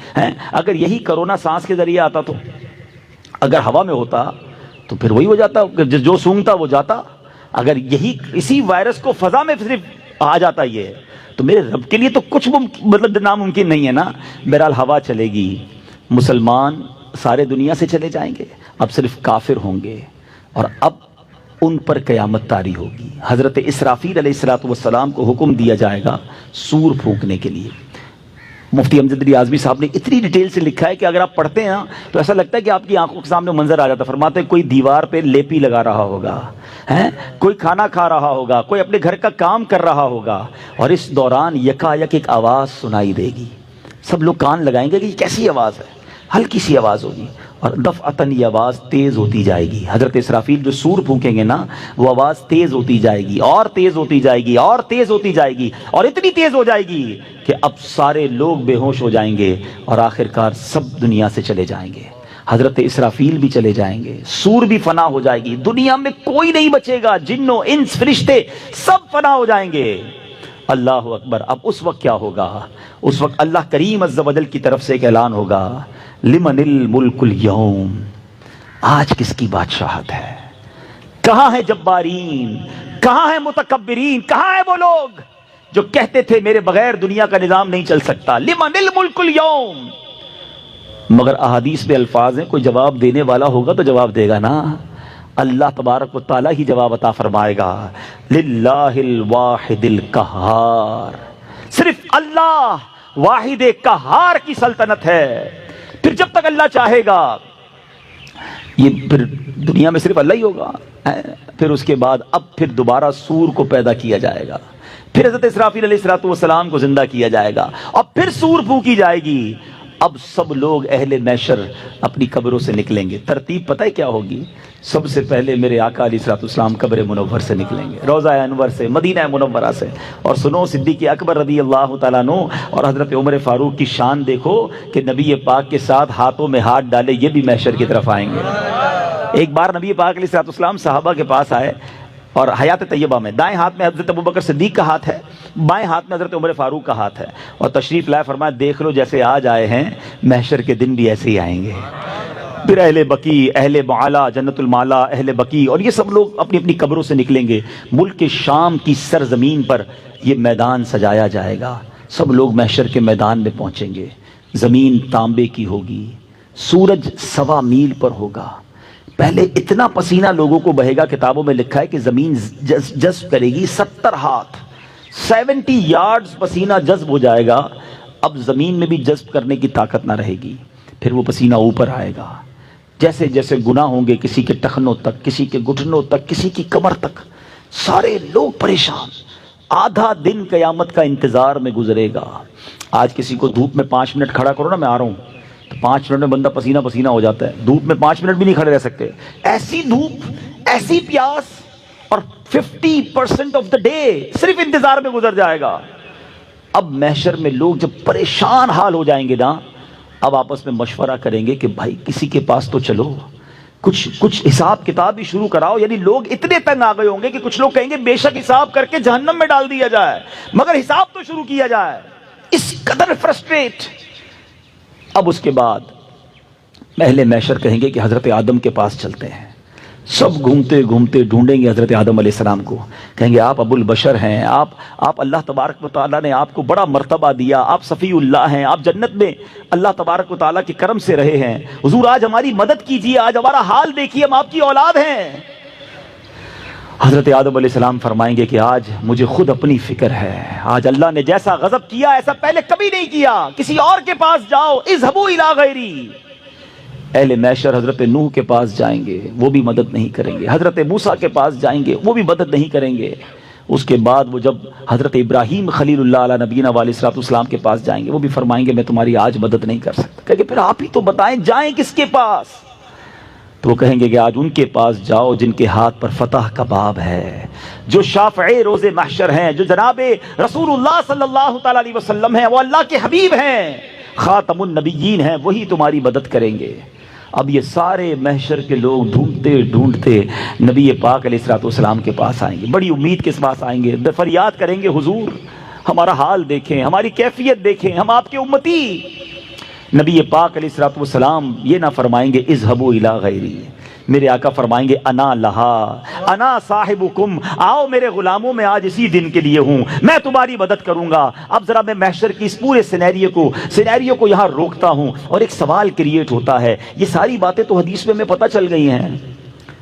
اگر یہی کرونا سانس کے ذریعے آتا تو، اگر ہوا میں ہوتا تو پھر وہی ہو جاتا، جو سونگتا وہ جاتا. اگر یہی اسی وائرس کو فضا میں صرف آ جاتا یہ، تو میرے رب کے لیے تو کچھ مطلب ناممکن نہیں ہے نا. بہرحال ہوا چلے گی، مسلمان سارے دنیا سے چلے جائیں گے، اب صرف کافر ہوں گے، اور اب ان پر قیامت طاری ہوگی. حضرت اسرافیل علیہ السلام کو حکم دیا جائے گا سور پھونکنے کے لیے. مفتی امجد علی اعظمی صاحب نے اتنی ڈیٹیل سے لکھا ہے کہ اگر آپ پڑھتے ہیں تو ایسا لگتا ہے کہ آپ کی آنکھوں کے سامنے منظر آ جاتا. فرماتے ہیں کوئی دیوار پہ لیپی لگا رہا ہوگا، کوئی کھانا کھا رہا ہوگا، کوئی اپنے گھر کا کام کر رہا ہوگا، اور اس دوران یکا یک ایک آواز سنائی دے گی. سب لوگ کان لگائیں گے کہ یہ کیسی آواز ہے. ہلکی سی آواز ہوگی اور دفعتاً یہ آواز تیز ہوتی جائے گی. حضرت اسرافیل جو سور پھونکیں گے نا، وہ آواز تیز ہوتی جائے گی اور تیز ہوتی جائے گی اور تیز ہوتی جائے گی، اور اتنی تیز ہو جائے گی کہ اب سارے لوگ بے ہوش ہو جائیں گے اور آخرکار سب دنیا سے چلے جائیں گے. حضرت اسرافیل بھی چلے جائیں گے، سور بھی فنا ہو جائے گی، دنیا میں کوئی نہیں بچے گا، جنوں انس فرشتے سب فنا ہو جائیں گے. اللہ اکبر. اب اس وقت کیا ہوگا؟ اس وقت اللہ کریم عز و جل کی طرف سے ایک اعلان ہوگا، لمن الملک اليوم، آج کس کی بادشاہت ہے؟ کہاں ہے جبارین؟ کہاں ہے متکبرین؟ کہاں ہے وہ لوگ جو کہتے تھے میرے بغیر دنیا کا نظام نہیں چل سکتا؟ لمن الملک اليوم. مگر احادیث میں الفاظ ہیں، کوئی جواب دینے والا ہوگا تو جواب دے گا نا. اللہ تبارک و تعالیٰ ہی جواب عطا فرمائے گا، للہ الواحد القہار، صرف اللہ واحد قہار کی سلطنت ہے۔ پھر جب تک اللہ چاہے گا، یہ پھر دنیا میں صرف اللہ ہی ہوگا، پھر اس کے بعد اب پھر دوبارہ سور کو پیدا کیا جائے گا، پھر حضرت اسرافیل علیہ السلام کو زندہ کیا جائے گا، اور پھر سور پھونکی جائے گی۔ اب سب لوگ اہل محشر اپنی قبروں سے نکلیں گے۔ ترتیب پتہ ہے کیا ہوگی؟ سب سے پہلے میرے آقا علیہ السلام قبر منور سے نکلیں گے، روضہ انور سے، مدینہ منورہ سے۔ اور سنو، صدیق اکبر رضی اللہ تعالیٰ عنہ اور حضرت عمر فاروق کی شان دیکھو کہ نبی پاک کے ساتھ ہاتھوں میں ہاتھ ڈالے یہ بھی محشر کی طرف آئیں گے۔ ایک بار نبی پاک علیہ السلام صحابہ کے پاس آئے، اور حیات طیبہ میں دائیں ہاتھ میں حضرت ابوبکر صدیق کا ہاتھ ہے، بائیں ہاتھ میں حضرت عمر فاروق کا ہاتھ ہے، اور تشریف لائے، فرمایا دیکھ لو جیسے آج آئے ہیں محشر کے دن بھی ایسے ہی آئیں گے۔ پھر اہل بقیع، اہل معالی، جنت المالا، اہل بقیع، اور یہ سب لوگ اپنی اپنی قبروں سے نکلیں گے۔ ملک شام کی سرزمین پر یہ میدان سجایا جائے گا، سب لوگ محشر کے میدان میں پہنچیں گے۔ زمین تانبے کی ہوگی، سورج 1.25 میل پر ہوگا۔ پہلے اتنا پسینہ لوگوں کو بہے گا، کتابوں میں لکھا ہے کہ زمین جذب کرے گی 70 ہاتھ، 70 یارڈز پسینہ جذب ہو جائے گا۔ اب زمین میں بھی جذب کرنے کی طاقت نہ رہے گی، پھر وہ پسینہ اوپر آئے گا۔ جیسے جیسے گناہ ہوں گے، کسی کے ٹخنوں تک، کسی کے گھٹنوں تک، کسی کی کمر تک، سارے لوگ پریشان۔ آدھا دن قیامت کا انتظار میں گزرے گا۔ آج کسی کو دھوپ میں 5 منٹ کھڑا کرو نا، میں آ رہا ہوں، تو 5 منٹ میں بندہ پسینہ پسینہ ہو جاتا ہے۔ دھوپ میں 5 منٹ بھی نہیں کھڑے رہ سکتے، ایسی دھوپ، ایسی پیاس، اور 50% آف دا ڈے صرف انتظار میں گزر جائے گا۔ اب محشر میں لوگ جب پریشان حال ہو جائیں گے نا، اب آپس میں مشورہ کریں گے کہ بھائی کسی کے پاس تو چلو، کچھ حساب کتاب بھی شروع کراؤ۔ یعنی لوگ اتنے تنگ آ گئے ہوں گے کہ کچھ لوگ کہیں گے بے شک حساب کر کے جہنم میں ڈال دیا جائے، مگر حساب تو شروع کیا جائے۔ اس قدر فرسٹریٹ۔ اب اس کے بعد اہل محشر کہیں گے کہ حضرت آدم کے پاس چلتے ہیں۔ سب گھومتے گھومتے ڈھونڈیں گے حضرت آدم علیہ السلام کو، کہیں گے آپ ابو البشر ہیں، آپ اللہ تبارک و تعالیٰ نے آپ کو بڑا مرتبہ دیا، آپ صفی اللہ ہیں، آپ جنت میں اللہ تبارک و تعالیٰ کے کرم سے رہے ہیں، حضور آج ہماری مدد کیجیے، آج ہمارا حال دیکھیے، ہم آپ کی اولاد ہیں۔ حضرت آدم علیہ السلام فرمائیں گے کہ آج مجھے خود اپنی فکر ہے، آج اللہ نے جیسا غضب کیا ایسا پہلے کبھی نہیں کیا، کسی اور کے پاس جاؤ، اذهبوا الی غیری۔ اہل محشر حضرت نوح کے پاس جائیں گے، وہ بھی مدد نہیں کریں گے، حضرت موسیٰ کے پاس جائیں گے، وہ بھی مدد نہیں کریں گے۔ اس کے بعد وہ جب حضرت ابراہیم خلیل اللہ علیہ نبینا علیہ السلام کے پاس جائیں گے، وہ بھی فرمائیں گے میں تمہاری آج مدد نہیں کر سکتا۔ کہیں گے پھر آپ ہی تو بتائیں جائیں کس کے پاس؟ تو وہ کہیں گے کہ آج ان کے پاس جاؤ جن کے ہاتھ پر فتح کا باب ہے، جو شافع روز محشر ہیں، جو جناب رسول اللہ صلی اللہ تعالی علیہ وسلم ہیں، وہ اللہ کے حبیب ہیں، خاتم النبیین ہیں، وہی تمہاری مدد کریں گے۔ اب یہ سارے محشر کے لوگ ڈھونڈتے ڈھونڈتے نبی پاک علیہ السلام کے پاس آئیں گے، بڑی امید کے پاس آئیں گے، فریاد کریں گے حضور ہمارا حال دیکھیں، ہماری کیفیت دیکھیں، ہم آپ کے امتی۔ نبی پاک علیہ السلام یہ نہ فرمائیں گے اذهبوا الی غیری، میرے آقا فرمائیں گے انا لہا انا صاحبکم، آؤ میرے غلاموں میں آج اسی دن کے لیے ہوں، میں تمہاری مدد کروں گا۔ اب ذرا میں محشر کی اس پورے سینیریو کو یہاں روکتا ہوں، اور ایک سوال کریٹ ہوتا ہے، یہ ساری باتیں تو حدیث میں ہمیں پتہ چل گئی ہیں،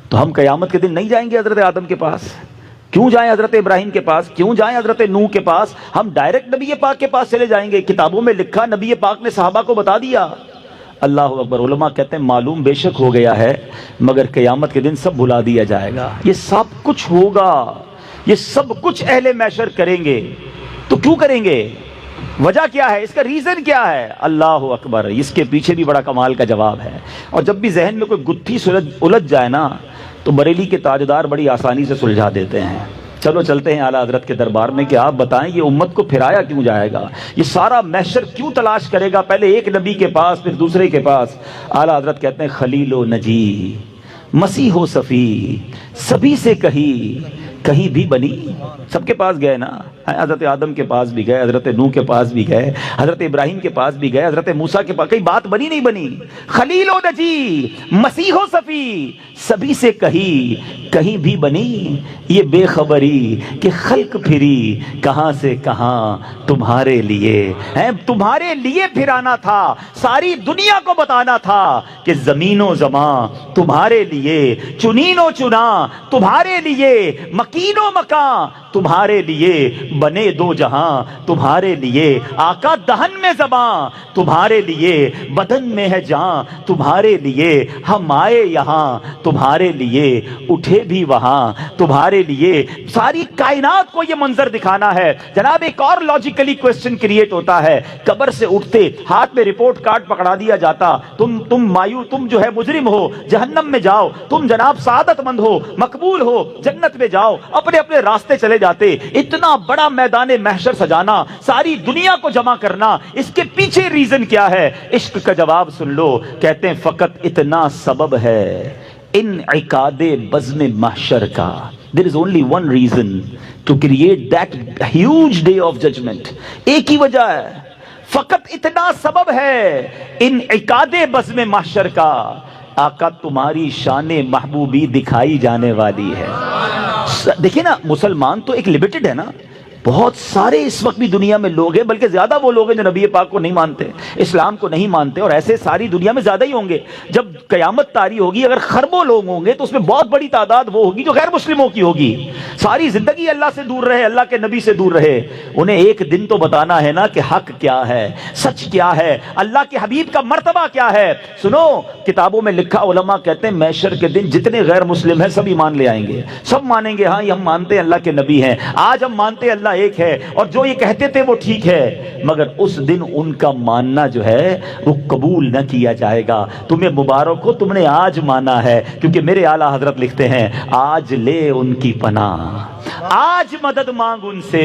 تو ہم قیامت کے دن نہیں جائیں گے حضرت آدم کے پاس؟ کیوں جائیں حضرت ابراہیم کے پاس؟ کیوں جائیں حضرت نوح کے پاس؟ ہم ڈائریکٹ نبی پاک کے پاس چلے جائیں گے۔ کتابوں میں لکھا، نبی پاک نے صحابہ کو بتا دیا۔ اللہ اکبر۔ علماء کہتے ہیں معلوم بے شک ہو گیا ہے، مگر قیامت کے دن سب بھلا دیا جائے گا، یہ سب کچھ ہوگا، یہ سب کچھ اہل محشر کریں گے۔ تو کیوں کریں گے؟ وجہ کیا ہے؟ اس کا ریزن کیا ہے؟ اللہ اکبر۔ اس کے پیچھے بھی بڑا کمال کا جواب ہے، اور جب بھی ذہن میں کوئی گتھی الجھ جائے نا، تو بریلی کے تاجدار بڑی آسانی سے سلجھا دیتے ہیں۔ چلو چلتے ہیں اعلیٰ حضرت کے دربار میں کہ آپ بتائیں یہ امت کو پھرایا کیوں جائے گا، یہ سارا محشر کیوں تلاش کرے گا، پہلے ایک نبی کے پاس پھر دوسرے کے پاس۔ اعلیٰ حضرت کہتے ہیں خلیل و نجی، مسیح و صفی، سبھی سے کہیں بھی بنی۔ سب کے پاس گئے نا، حضرت آدم کے پاس بھی گئے، حضرت نوح کے پاس بھی گئے، حضرت ابراہیم کے پاس بھی گئے، حضرت موسیٰ کے پاس، کہیں بات بنی نہیں بنی؟ خلیل و نجی، مسیح و صفی، سبھی سے کہیں بھی بنی یہ بے خبری کہ خلق پھری کہاں سے کہاں تمہارے لیے ہے، تمہارے لیے پھرانا تھا، ساری دنیا کو بتانا تھا کہ زمین و زمان تمہارے لیے، چنین و چنا تمہارے لیے، مکین و مکان تمہارے لیے، بنے دو جہاں تمہارے لیے، آقا دہن میں زباں تمہارے لیے، بدن میں ہے جان تمہارے لیے، ہم آئے یہاں تمہارے لیے، اٹھے بھی وہاں تمہارے لیے، ساری کائنات کو یہ منظر دکھانا ہے۔ جناب ایک اور لاجیکلی کوسچن کریٹ ہوتا ہے، قبر سے اٹھتے ہاتھ میں رپورٹ کارڈ پکڑا دیا جاتا، تم مایوس، تم جو ہے مجرم ہو جہنم میں جاؤ، تم جناب سعادت مند ہو مقبول ہو جنت میں جاؤ، اپنے اپنے راستے چلے جاتے۔ اتنا بڑا میدان محشر سجانا، ساری دنیا کو جمع کرنا، اس کے پیچھے ریزن کیا ہے؟ عشق کا جواب سن لو، کہتے ہیں فقط اتنا سبب ہے انعقاد بزم محشر کا۔ There is only one reason to create that huge day of judgment۔ ایک ہی وجہ ہے، فقط اتنا سبب ہے انعقاد بزم محشر کا، آقا تمہاری شان محبوبی دکھائی جانے والی ہے۔ دیکھیں نا، مسلمان تو ایک لمیٹڈ ہے نا، بہت سارے اس وقت بھی دنیا میں لوگ ہیں، بلکہ زیادہ وہ لوگ ہیں جو نبی پاک کو نہیں مانتے، اسلام کو نہیں مانتے، اور ایسے ساری دنیا میں زیادہ ہی ہوں گے۔ جب قیامت طاری ہوگی، اگر خربوں لوگ ہوں گے تو اس میں بہت بڑی تعداد وہ ہوگی جو غیر مسلموں کی ہوگی، ساری زندگی اللہ سے دور رہے، اللہ کے نبی سے دور رہے۔ انہیں ایک دن تو بتانا ہے نا کہ حق کیا ہے، سچ کیا ہے، اللہ کے حبیب کا مرتبہ کیا ہے۔ سنو، کتابوں میں لکھا، علماء کہتے ہیں محشر کے دن جتنے غیر مسلم ہیں سب ایمان لے آئیں گے، سب مانیں گے ہاں یہ ہم مانتے ہیں اللہ کے نبی ہیں، آج ہم مانتے ہیں اللہ ایک ہے، اور جو یہ کہتے تھے وہ ٹھیک ہے، مگر اس دن ان کا ماننا جو ہے وہ قبول نہ کیا جائے گا۔ تمہیں مبارک ہو، تم نے آج مانا ہے، کیونکہ میرے اعلیٰ حضرت لکھتے ہیں آج لے ان کی پناہ، آج مدد مانگ ان سے،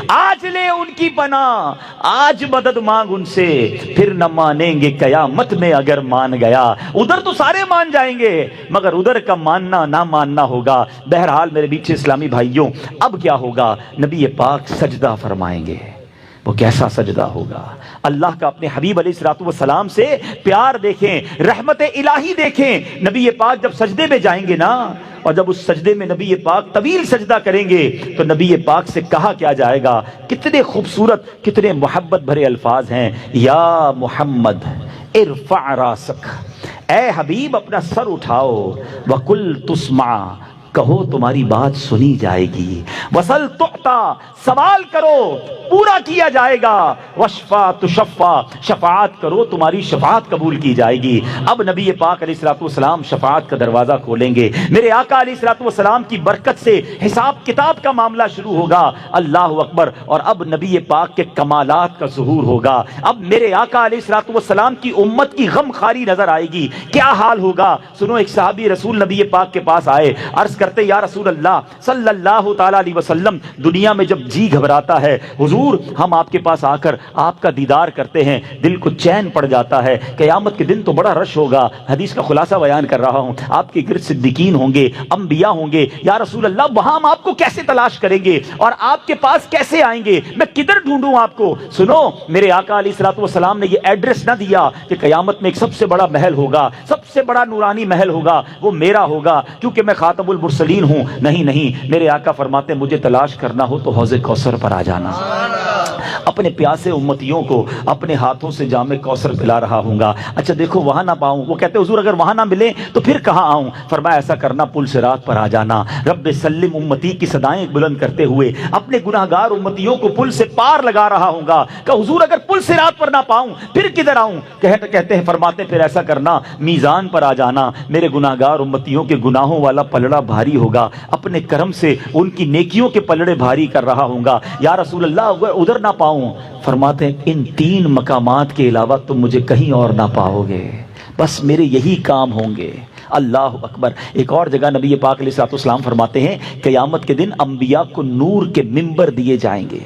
آج لے ان کی پناہ، آج مدد مانگ ان سے، پھر نہ مانیں گے قیامت میں اگر مان گیا۔ ادھر تو سارے مان جائیں گے، مگر ادھر کا ماننا نہ ماننا ہوگا۔ بہرحال میرے بیچ اسلامی بھائیوں، اب کیا ہوگا؟ نبی پاک سجدہ فرمائیں گے۔ وہ کیسا سجدہ ہوگا؟ اللہ کا اپنے حبیب علیہ الصلوۃ والسلام سے پیار دیکھیں، رحمت الہی دیکھیں۔ نبی پاک جب سجدے میں جائیں گے نا، اور جب اس سجدے میں نبی پاک طویل سجدہ کریں گے تو نبی پاک سے کہا کیا جائے گا؟ کتنے خوبصورت، کتنے محبت بھرے الفاظ ہیں۔ یا محمد ارفع راسک، اے حبیب اپنا سر اٹھاؤ، وقل تسمع، کہو تمہاری بات سنی جائے گی، وصل تعطا، سوال کرو پورا کیا جائے گا، وشفا تشفا، شفاعت کرو تمہاری شفاعت قبول کی جائے گی۔ اب نبی پاک علیہ الصلوۃ والسلام شفاعت کا دروازہ کھولیں گے، میرے آقا علیہ الصلوۃ والسلام کی برکت سے حساب کتاب کا معاملہ شروع ہوگا۔ اللہ اکبر۔ اور اب نبی پاک کے کمالات کا ظہور ہوگا۔ اب میرے آقا علیہ الصلوۃ والسلام کی امت کی غم خاری نظر آئے گی۔ کیا حال ہوگا؟ سنو، ایک صحابی رسول نبی پاک کے پاس آئے، عرض کرتے یا رسول اللہ صلی اللہ تعالی علیہ وسلم، دنیا میں جب جی گھبراتا ہے حضور ہم آپ کے پاس آ کر آپ کا دیدار کرتے ہیں، دل کو چین پڑ جاتا ہے۔ قیامت کے دن تو بڑا رش ہوگا، حدیث کا خلاصہ بیان کر رہا ہوں، آپ کے گرد صدیقین ہوں گے، انبیاء ہوں گے، یا رسول اللہ وہاں ہم آپ کو کیسے تلاش کریں گے اور آپ کے پاس کیسے آئیں گے؟ میں کدھر ڈھونڈوں آپ کو؟ سنو، میرے آقا علیہ الصلوۃ والسلام نے یہ ایڈریس نہ دیا کہ قیامت میں ایک سب سے بڑا محل ہوگا، سب سے بڑا نورانی محل ہوگا، وہ میرا ہوگا کیونکہ میں خاتم المرسلین ہوں۔ نہیں، میرے آقا فرماتے مجھے تلاش کرنا ہو تو حوض کوثر پر آ جانا، اپنے پیاسے امتیوں کو اپنے ہاتھوں سے جام کوثر پلا رہا ہوں گا۔ اچھا دیکھو وہاں نہ پاؤں، وہ کہتے حضور اگر وہاں نہ ملے تو پھر کہاں آؤں؟ فرمایا ایسا کرنا، پل صراط پر آ جانا، رب سلم امتی کی صدائیں بلند کرتے ہوئے اپنے گناہگار امتیوں کو پل سے پار لگا رہا ہوں گا۔ کہ حضور اگر پل صراط پر نہ پاؤں پھر کدھر آؤں؟ کہتے ہیں فرماتے پھر ایسا کرنا، میزان پر آ جانا، میرے گناہگار امتیوں کے گناہوں والا پلڑا بھاری ہوگا، اپنے کرم سے ان کی نیکیوں کے پلڑے بھاری کر رہا ہوں گا۔ یا رسول اللہ اگر ادھر نہ پاؤں، فرماتے ہیں ان تین مقامات کے علاوہ تم مجھے کہیں اور نہ پاؤ گے، بس میرے یہی کام ہوں گے۔ اللہ اکبر۔ ایک اور جگہ نبی پاک علیہ الصلوۃ والسلام فرماتے ہیں قیامت کے دن انبیاء کو نور کے ممبر دیے جائیں گے،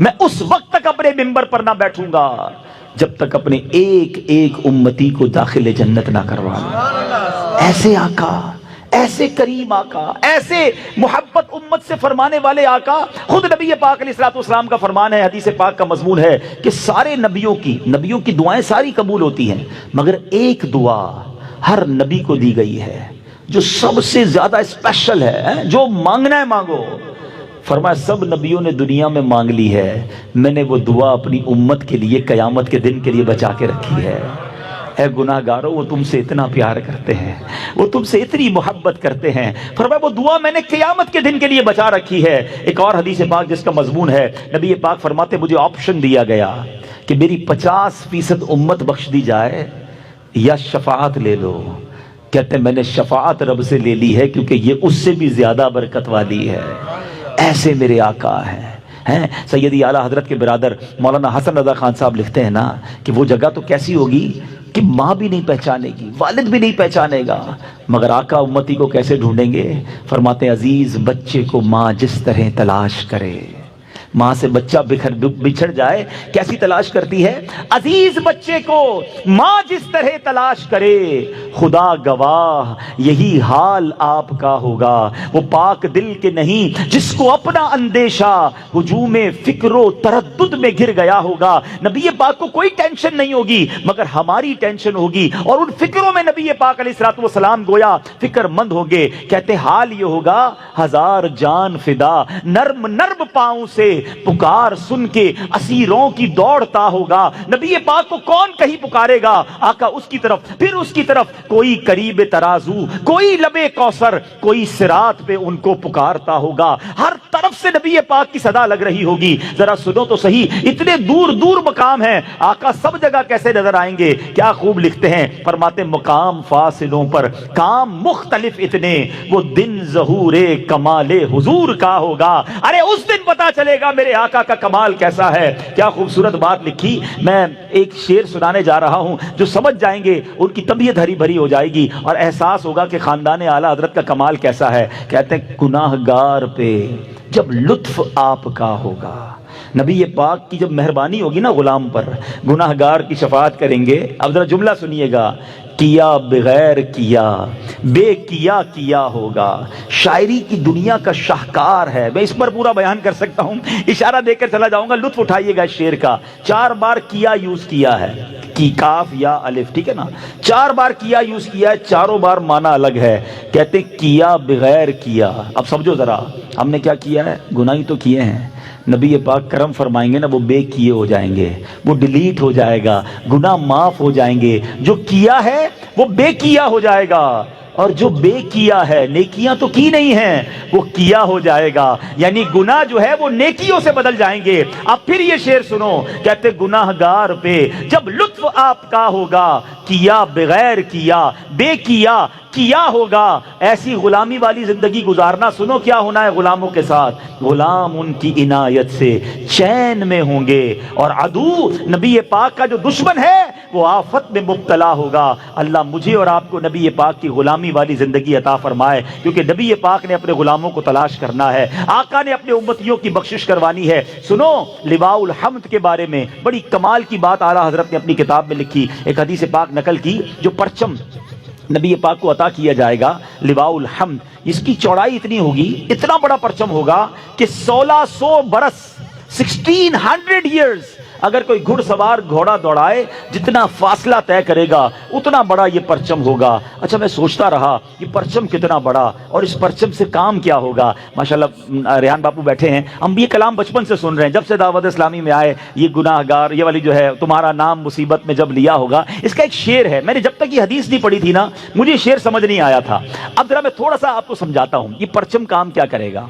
میں اس وقت تک اپنے ممبر پر نہ بیٹھوں گا جب تک اپنے ایک ایک امتی کو داخل جنت نہ کروا لوں۔ ایسے آقا، ایسے کریم آقا، ایسے محبت امت سے فرمانے والے آقا، خود نبی پاک علیہ الصلوۃ والسلام کا فرمان ہے، حدیث پاک کا مضمون ہے کہ سارے نبیوں کی دعائیں ساری قبول ہوتی ہیں، مگر ایک دعا ہر نبی کو دی گئی ہے، جو سب سے زیادہ اسپیشل ہے، جو مانگنا ہے مانگو۔ فرمایا سب نبیوں نے دنیا میں مانگ لی ہے، میں نے وہ دعا اپنی امت کے لیے قیامت کے دن کے لیے بچا کے رکھی ہے۔ اے گناہ گارو، وہ تم سے اتنا پیار کرتے ہیں، وہ تم سے اتنی محبت کرتے ہیں، فرمایا وہ دعا میں نے قیامت کے دن کے لیے بچا رکھی ہے۔ ایک اور حدیث پاک جس کا مضمون ہے، نبی پاک فرماتے مجھے آپشن دیا گیا کہ میری 50% امت بخش دی جائے یا شفاعت لے لو۔ کہتے ہیں میں نے شفاعت رب سے لے لی ہے کیونکہ یہ اس سے بھی زیادہ برکت والی ہے۔ ایسے میرے آقا ہیں۔ سیدی اعلیٰ حضرت کے برادر مولانا حسن رضا خان صاحب لکھتے ہیں نا کہ وہ جگہ تو کیسی ہوگی کہ ماں بھی نہیں پہچانے گی، والد بھی نہیں پہچانے گا، مگر آقا امتی کو کیسے ڈھونڈیں گے؟ فرماتے ہیں عزیز بچے کو ماں جس طرح تلاش کرے، ماں سے بچہ بچھڑ جائے کیسی تلاش کرتی ہے؟ عزیز بچے کو ماں جس طرح تلاش کرے، خدا گواہ یہی حال آپ کا ہوگا۔ وہ پاک دل کے نہیں جس کو اپنا اندیشہ ہجوم فکر و تردد میں گر گیا ہوگا۔ نبی پاک کو کوئی ٹینشن نہیں ہوگی مگر ہماری ٹینشن ہوگی، اور ان فکروں میں نبی پاک علیہ الصلوۃ والسلام گویا فکر مند ہوں گے۔ کہتے حال یہ ہوگا ہزار جان فدا، نرم نرم پاؤں سے پکار سن کے اسیروں کی دوڑتا ہوگا۔ نبی پاک کو کون کہیں پکارے گا؟ آقا اس کی طرف، پھر اس کی طرف، کوئی قریب ترازو، کوئی لبے کوثر، کوئی صراط پہ ان کو پکارتا ہوگا۔ ہر طرف سے نبی پاک کی صدا لگ رہی ہوگی۔ ذرا سنو تو صحیح، اتنے دور دور مقام ہیں، آقا سب جگہ کیسے نظر آئیں گے؟ کیا خوب لکھتے ہیں، فرماتے مقام فاصلوں پر کام مختلف اتنے، وہ دن ظہور کمال حضور کا ہوگا۔ ارے اس دن پتا چلے گا میرے آقا کا کمال کیسا ہے۔ کیا خوبصورت بات لکھی۔ میں ایک شعر سنانے جا رہا ہوں، جو سمجھ جائیں گے ان کی طبیعت ہری بھری ہو جائے گی اور احساس ہوگا کہ خاندان اعلیٰ حضرت کا کمال کیسا ہے۔ کہتے ہیں گناہ گار پہ جب لطف آپ کا ہوگا، نبی پاک کی جب مہربانی ہوگی نا غلام پر، گناہ گار کی شفاعت کریں گے۔ اب ذرا جملہ سنیے گا، کیا بغیر کیا بے کیا کیا ہوگا۔ شاعری کی دنیا کا شاہکار ہے، میں اس پر پورا بیان کر سکتا ہوں، اشارہ دے کر چلا جاؤں گا، لطف اٹھائیے گا اس شعر کا۔ 4 بار کیا یوز کیا ہے، کی کاف یا الف، ٹھیک ہے نا، 4 بار کیا یوز کیا ہے، چاروں بار معنی الگ ہے۔ کہتے کیا بغیر کیا، اب سمجھو ذرا ہم نے کیا کیا ہے، گناہ ہی تو کیے ہیں۔ نبی پاک کرم فرمائیں گے نا، وہ بے کیے ہو جائیں گے، وہ ڈیلیٹ ہو جائے گا، گناہ معاف ہو جائیں گے۔ جو کیا ہے وہ بے کیا ہو جائے گا، اور جو بے کیا ہے، نیکیاں تو کی نہیں ہیں، وہ کیا ہو جائے گا، یعنی گناہ جو ہے وہ نیکیوں سے بدل جائیں گے۔ اب پھر یہ شعر سنو، کہتے گناہ گار پہ جب لطف آپ کا ہوگا، کیا بغیر کیا بے کیا کیا ہوگا۔ ایسی غلامی والی زندگی گزارنا، سنو کیا ہونا ہے غلاموں کے ساتھ، غلام ان کی عنایت سے چین میں ہوں گے، اور عدو نبی پاک کا جو دشمن ہے وہ آفت میں مبتلا ہوگا۔ اللہ مجھے اور آپ کو نبی پاک کی غلامی والی زندگی عطا فرمائے، کیونکہ نبی پاک نے اپنے غلاموں کو تلاش کرنا ہے، آقا نے اپنے امتیوں کی بخشش کروانی ہے۔ سنو لواء الحمد کے بارے میں بڑی کمال کی بات اعلیٰ حضرت نے اپنی کتاب میں لکھی، ایک حدیث پاک نقل کی، جو پرچم نبی پاک کو عطا کیا جائے گا لواء الحمد، اس کی چوڑائی اتنی ہوگی، اتنا بڑا پرچم ہوگا کہ 1600 برس 1600 ایئرز اگر کوئی گھڑ سوار گھوڑا دوڑائے جتنا فاصلہ طے کرے گا اتنا بڑا یہ پرچم ہوگا۔ اچھا میں سوچتا رہا یہ پرچم کتنا بڑا اور اس پرچم سے کام کیا ہوگا۔ ماشاءاللہ ریحان باپو بیٹھے ہیں، ہم یہ کلام بچپن سے سن رہے ہیں، جب سے دعوت اسلامی میں آئے، یہ گناہ گار یہ والی جو ہے تمہارا نام مصیبت میں جب لیا ہوگا، اس کا ایک شعر ہے، میں نے جب تک یہ حدیث نہیں پڑھی تھی نا مجھے شعر سمجھ نہیں آیا تھا۔ اب ذرا میں تھوڑا سا آپ کو سمجھاتا ہوں یہ پرچم کام کیا کرے گا۔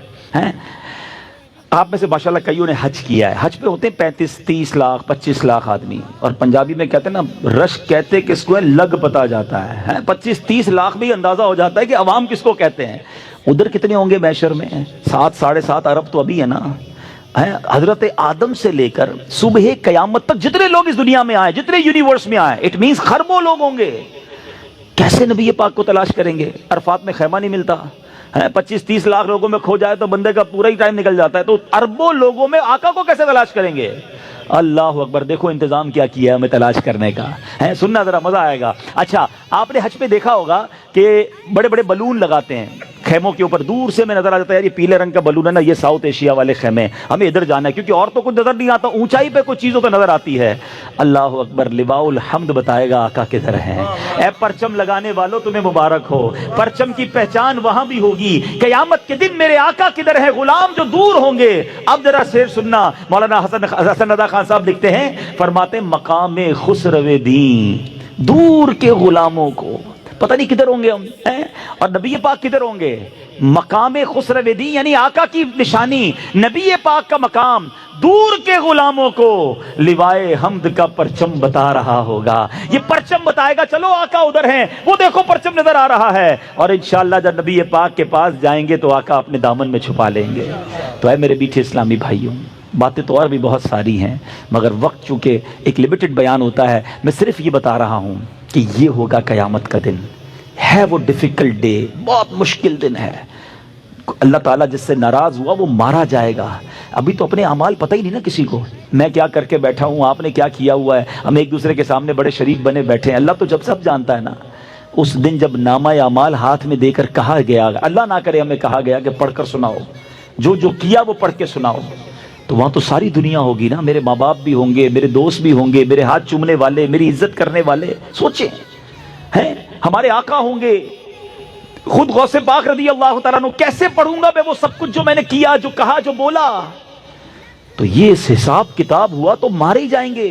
آپ میں سے ماشاءاللہ کئیوں نے حج کیا ہے، حج پہ ہوتے ہیں 35-30 لاکھ 25 لاکھ آدمی، اور پنجابی میں کہتے ہیں نا رش کہتے کس کو ہے، لگ پتا جاتا ہے، 25-30 لاکھ بھی اندازہ ہو جاتا ہے کہ عوام کس کو کہتے ہیں۔ ادھر کتنے ہوں گے محشر میں؟ 7-7.5 ارب تو ابھی ہے نا۔ حضرت آدم سے لے کر صبح قیامت تک جتنے لوگ اس دنیا میں آئے، جتنے یونیورس میں آئے، اٹ مینز خربوں لوگ ہوں گے۔ کیسے نبی پاک کو تلاش کریں گے؟ عرفات میں خیمہ نہیں ملتا، 25-30 لاکھ لوگوں میں کھو جائے تو بندے کا پورا ہی ٹائم نکل جاتا ہے، تو اربوں لوگوں میں آقا کو کیسے تلاش کریں گے؟ اللہ اکبر، دیکھو انتظام کیا کیا ہے ہمیں تلاش کرنے کا، سننا ذرا مزہ آئے گا۔ اچھا آپ نے حج پہ دیکھا ہوگا کہ بڑے بڑے بلون لگاتے ہیں خیموں کے اوپر، دور سے میں نظر آ جاتا ہے یار یہ پیلے رنگ کا بلون ہے نا، یہ ساؤتھ ایشیا والے خیمے، ہمیں ادھر جانا ہے، کیونکہ اور تو کچھ نظر نہیں آتا، اونچائی پہ کچھ چیزوں تو نظر آتی ہے۔ اللہ اکبر، لواء الحمد بتائے گا آقا کدھر ہیں۔ اے پرچم لگانے والوں تمہیں مبارک ہو، پرچم کی پہچان وہاں بھی ہوگی، قیامت کے دن میرے آقا کدھر ہے، غلام جو دور ہوں گے۔ اب ذرا شعر سننا، مولانا حسن رضا خان صاحب لکھتے ہیں، فرماتے مقام خسرو دین، دور کے غلاموں کو پتہ نہیں کدھر ہوں گے ہم، اور نبی پاک کدھر ہوں گے؟ مقام خسرو دین یعنی آقا کی نشانی، نبی پاک کا مقام دور کے غلاموں کو لوائے حمد کا پرچم بتا رہا ہوگا۔ یہ پرچم بتائے گا چلو آقا ادھر ہیں، وہ دیکھو پرچم نظر آ رہا ہے، اور انشاءاللہ جب نبی پاک کے پاس جائیں گے تو آقا اپنے دامن میں چھپا لیں گے۔ تو اے میرے میٹھے اسلامی بھائیوں، باتیں تو اور بھی بہت ساری ہیں، مگر وقت چونکہ ایک لمیٹڈ بیان ہوتا ہے، میں صرف یہ بتا رہا ہوں کہ یہ ہوگا قیامت کا دن، ہے وہ ڈیفیکلٹ ڈے، بہت مشکل دن ہے۔ اللہ تعالیٰ جس سے ناراض ہوا وہ مارا جائے گا۔ ابھی تو اپنے اعمال پتہ ہی نہیں نا کسی کو، میں کیا کر کے بیٹھا ہوں، آپ نے کیا کیا ہوا ہے، ہم ایک دوسرے کے سامنے بڑے شریف بنے بیٹھے ہیں، اللہ تو جب سب جانتا ہے نا۔ اس دن جب نامہ اعمال ہاتھ میں دے کر کہا گیا، اللہ نہ کرے ہمیں کہا گیا کہ پڑھ کر سناؤ، جو جو کیا وہ پڑھ کے سناؤ، تو وہاں تو ساری دنیا ہوگی نا، میرے ماں باپ بھی ہوں گے، میرے دوست بھی ہوں گے، میرے ہاتھ چومنے والے، میری عزت کرنے والے، سوچیں ہیں، ہمارے آقا ہوں گے، خود غوث پاک رضی اللہ تعالیٰ عنہ، کیسے پڑھوں گا میں وہ سب کچھ جو میں نے کیا، جو کہا، جو بولا؟ تو یہ حساب کتاب ہوا تو مارے ہی جائیں گے۔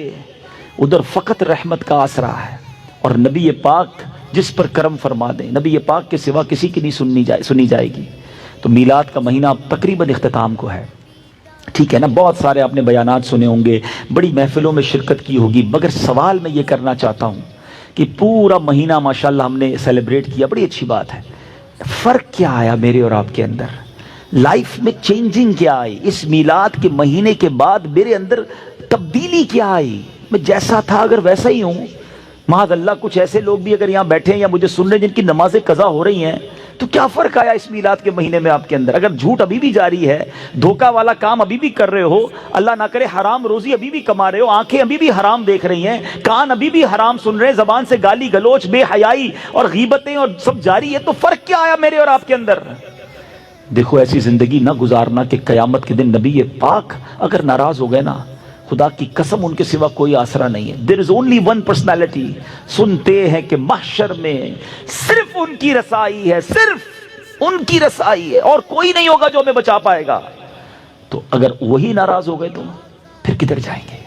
ادھر فقط رحمت کا آسرا ہے، اور نبی پاک جس پر کرم فرما دیں، نبی پاک کے سوا کسی کی نہیں سنی جائے گی۔ تو میلاد کا مہینہ تقریباً اختتام کو ہے، ٹھیک ہے نا، بہت سارے آپ نے بیانات سنے ہوں گے، بڑی محفلوں میں شرکت کی ہوگی، مگر سوال میں یہ کرنا چاہتا ہوں کہ پورا مہینہ ماشاءاللہ ہم نے سیلیبریٹ کیا، بڑی اچھی بات ہے، فرق کیا آیا میرے اور آپ کے اندر؟ لائف میں چینجنگ کیا آئی؟ اس میلاد کے مہینے کے بعد میرے اندر تبدیلی کیا آئی؟ میں جیسا تھا اگر ویسا ہی ہوں؟ معاذ اللہ کچھ ایسے لوگ بھی اگر یہاں بیٹھے ہیں یا مجھے سن رہے ہیں جن کی نمازیں قضا ہو رہی ہیں، تو کیا فرق آیا اس میلاد کے مہینے میں آپ کے اندر؟ اگر جھوٹ ابھی بھی جاری ہے، دھوکہ والا کام ابھی بھی کر رہے ہو، اللہ نہ کرے حرام روزی ابھی بھی کما رہے ہو، آنکھیں ابھی بھی حرام دیکھ رہی ہیں، کان ابھی بھی حرام سن رہے ہیں، زبان سے گالی گلوچ، بے حیائی اور غیبتیں اور سب جاری ہے، تو فرق کیا آیا میرے اور آپ کے اندر؟ دیکھو ایسی زندگی نہ گزارنا کہ قیامت کے دن نبی پاک اگر ناراض ہو گئے نا، خدا کی قسم ان کے سوا کوئی آسرا نہیں ہے۔ There is only one personality، سنتے ہیں کہ محشر میں صرف ان کی رسائی ہے، صرف ان کی رسائی ہے، اور کوئی نہیں ہوگا جو ہمیں بچا پائے گا۔ تو اگر وہی ناراض ہو گئے تو پھر کدھر جائیں گے؟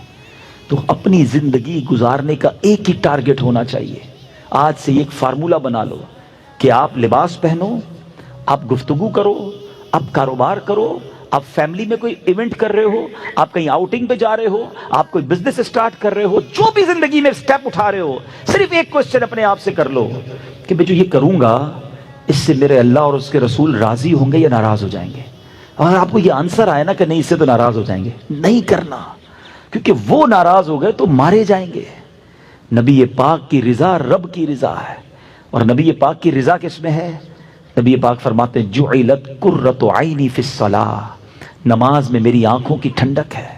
تو اپنی زندگی گزارنے کا ایک ہی ٹارگٹ ہونا چاہیے۔ آج سے ایک فارمولہ بنا لو کہ آپ لباس پہنو، آپ گفتگو کرو، آپ کاروبار کرو، آپ فیملی میں کوئی ایونٹ کر رہے ہو، آپ کہیں آؤٹنگ پہ جا رہے ہو، آپ کوئی بزنس سٹارٹ کر رہے ہو، جو بھی زندگی میں سٹیپ اٹھا رہے ہو، صرف ایک کوسچن اپنے آپ سے کر لو کہ میں جو یہ کروں گا اس سے میرے اللہ اور اس کے رسول راضی ہوں گے یا ناراض ہو جائیں گے؟ اگر آپ کو یہ آنسر آئے نا کہ نہیں اس سے تو ناراض ہو جائیں گے، نہیں کرنا، کیونکہ وہ ناراض ہو گئے تو مارے جائیں گے۔ نبی پاک کی رضا رب کی رضا ہے، اور نبی پاک کی رضا کس میں ہے؟ نبی پاک فرماتے ہیں جعلت قرۃ عینی فی الصلاۃ، نماز میں میری آنکھوں کی ٹھنڈک ہے۔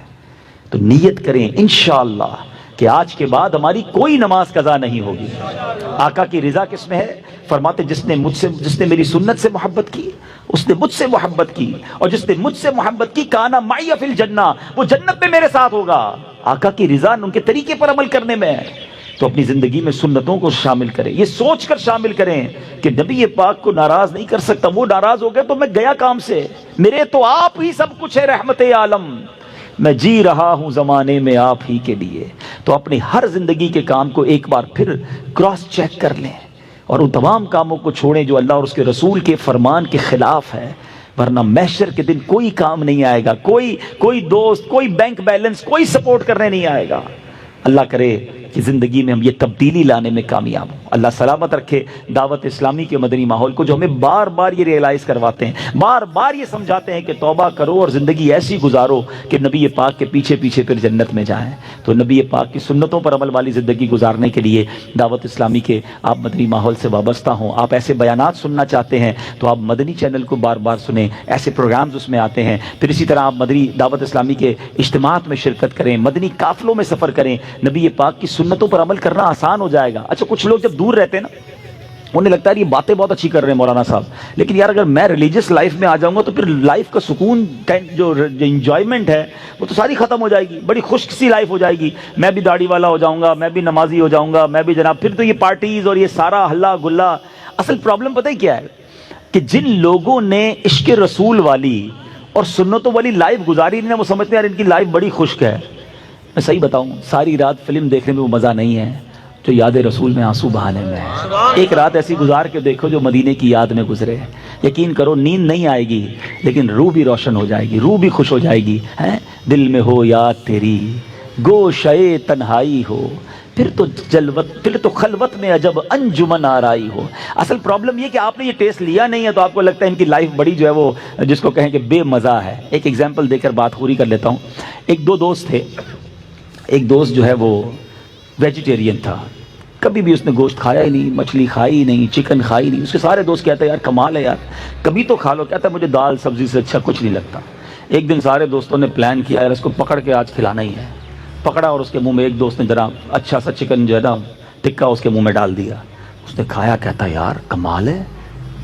تو نیت کریں انشاءاللہ کہ آج کے بعد ہماری کوئی نماز قضا نہیں ہوگی۔ آقا کی رضا کس میں ہے؟ فرماتے جس نے میری سنت سے محبت کی اس نے مجھ سے محبت کی، اور جس نے مجھ سے محبت کی کانا معی فی الجنہ، وہ جنت میں میرے ساتھ ہوگا۔ آقا کی رضا ان کے طریقے پر عمل کرنے میں ہے۔ تو اپنی زندگی میں سنتوں کو شامل کریں، یہ سوچ کر شامل کریں کہ نبی پاک کو ناراض نہیں کر سکتا، وہ ناراض ہو گئے تو میں گیا کام سے، میرے تو آپ ہی سب کچھ ہے، رحمت عالم، میں جی رہا ہوں زمانے میں آپ ہی کے لیے۔ تو اپنی ہر زندگی کے کام کو ایک بار پھر کراس چیک کر لیں، اور ان تمام کاموں کو چھوڑیں جو اللہ اور اس کے رسول کے فرمان کے خلاف ہے، ورنہ محشر کے دن کوئی کام نہیں آئے گا، کوئی دوست، کوئی بینک بیلنس، کوئی سپورٹ کرنے نہیں آئے گا۔ اللہ کرے کہ زندگی میں ہم یہ تبدیلی لانے میں کامیاب ہوں۔ اللہ سلامت رکھے دعوت اسلامی کے مدنی ماحول کو، جو ہمیں بار بار یہ ریئلائز کرواتے ہیں، بار بار یہ سمجھاتے ہیں کہ توبہ کرو اور زندگی ایسی گزارو کہ نبی پاک کے پیچھے پیچھے پھر جنت میں جائیں۔ تو نبی پاک کی سنتوں پر عمل والی زندگی گزارنے کے لیے دعوت اسلامی کے آپ مدنی ماحول سے وابستہ ہوں، آپ ایسے بیانات سننا چاہتے ہیں تو آپ مدنی چینل کو بار بار سنیں، ایسے پروگرامز اس میں آتے ہیں۔ پھر اسی طرح آپ مدنی دعوت اسلامی کے اجتماعات میں شرکت کریں، مدنی قافلوں میں سفر کریں، نبی پاک کی سنتوں پر عمل کرنا آسان ہو جائے گا۔ اچھا کچھ لوگ جب دور رہتے ہیں نا، انہیں لگتا ہے یہ باتیں بہت اچھی کر رہے ہیں مولانا صاحب، لیکن یار اگر میں ریلیجس لائف میں آ جاؤں گا تو پھر لائف کا سکون، جو انجوائمنٹ ہے وہ تو ساری ختم ہو جائے گی، بڑی خشک سی لائف ہو جائے گی، میں بھی داڑھی والا ہو جاؤں گا، میں بھی نمازی ہو جاؤں گا، میں بھی جناب، پھر تو یہ پارٹیز اور یہ سارا ہلا گلا۔ اصل پرابلم پتہ ہی کیا ہے کہ جن لوگوں نے عشق رسول والی اور سنتوں والی لائف گزاری نہیں نا، وہ سمجھتے ہیں یار ان کی لائف بڑی خشک ہے۔ میں صحیح بتاؤں، ساری رات فلم دیکھنے میں وہ مزہ نہیں ہے جو یاد رسول میں آنسو بہانے میں ہے۔ ایک رات ایسی گزار کے دیکھو جو مدینے کی یاد میں گزرے، یقین کرو نیند نہیں آئے گی لیکن روح بھی روشن ہو جائے گی، روح بھی خوش ہو جائے گی، ہیں دل میں ہو یاد تیری، گوشے تنہائی ہو، پھر تو خلوت میں عجب انجمن آرائی ہو۔ اصل پرابلم یہ کہ آپ نے یہ ٹیسٹ لیا نہیں ہے تو آپ کو لگتا ہے ان کی لائف بڑی جو ہے وہ جس کو کہیں کہ بے مزہ ہے۔ ایک ایگزامپل دے کر بات پوری کر لیتا ہوں۔ ایک دو دوست تھے، ایک دوست جو ہے وہ ویجیٹیرین تھا، کبھی بھی اس نے گوشت کھایا ہی نہیں، مچھلی کھائی ہی نہیں، چکن کھائی نہیں۔ اس کے سارے دوست کہتے ہیں یار کمال ہے یار، کبھی تو کھا لو۔ کہتا ہے مجھے دال سبزی سے اچھا کچھ نہیں لگتا۔ ایک دن سارے دوستوں نے پلان کیا یار اس کو پکڑ کے آج کھلانا ہی ہے۔ پکڑا اور اس کے منہ میں ایک دوست نے ذرا اچھا سا چکن جو ہے نا ٹکا اس کے منہ میں ڈال دیا۔ اس نے کھایا، کہتا ہے یار کمال ہے،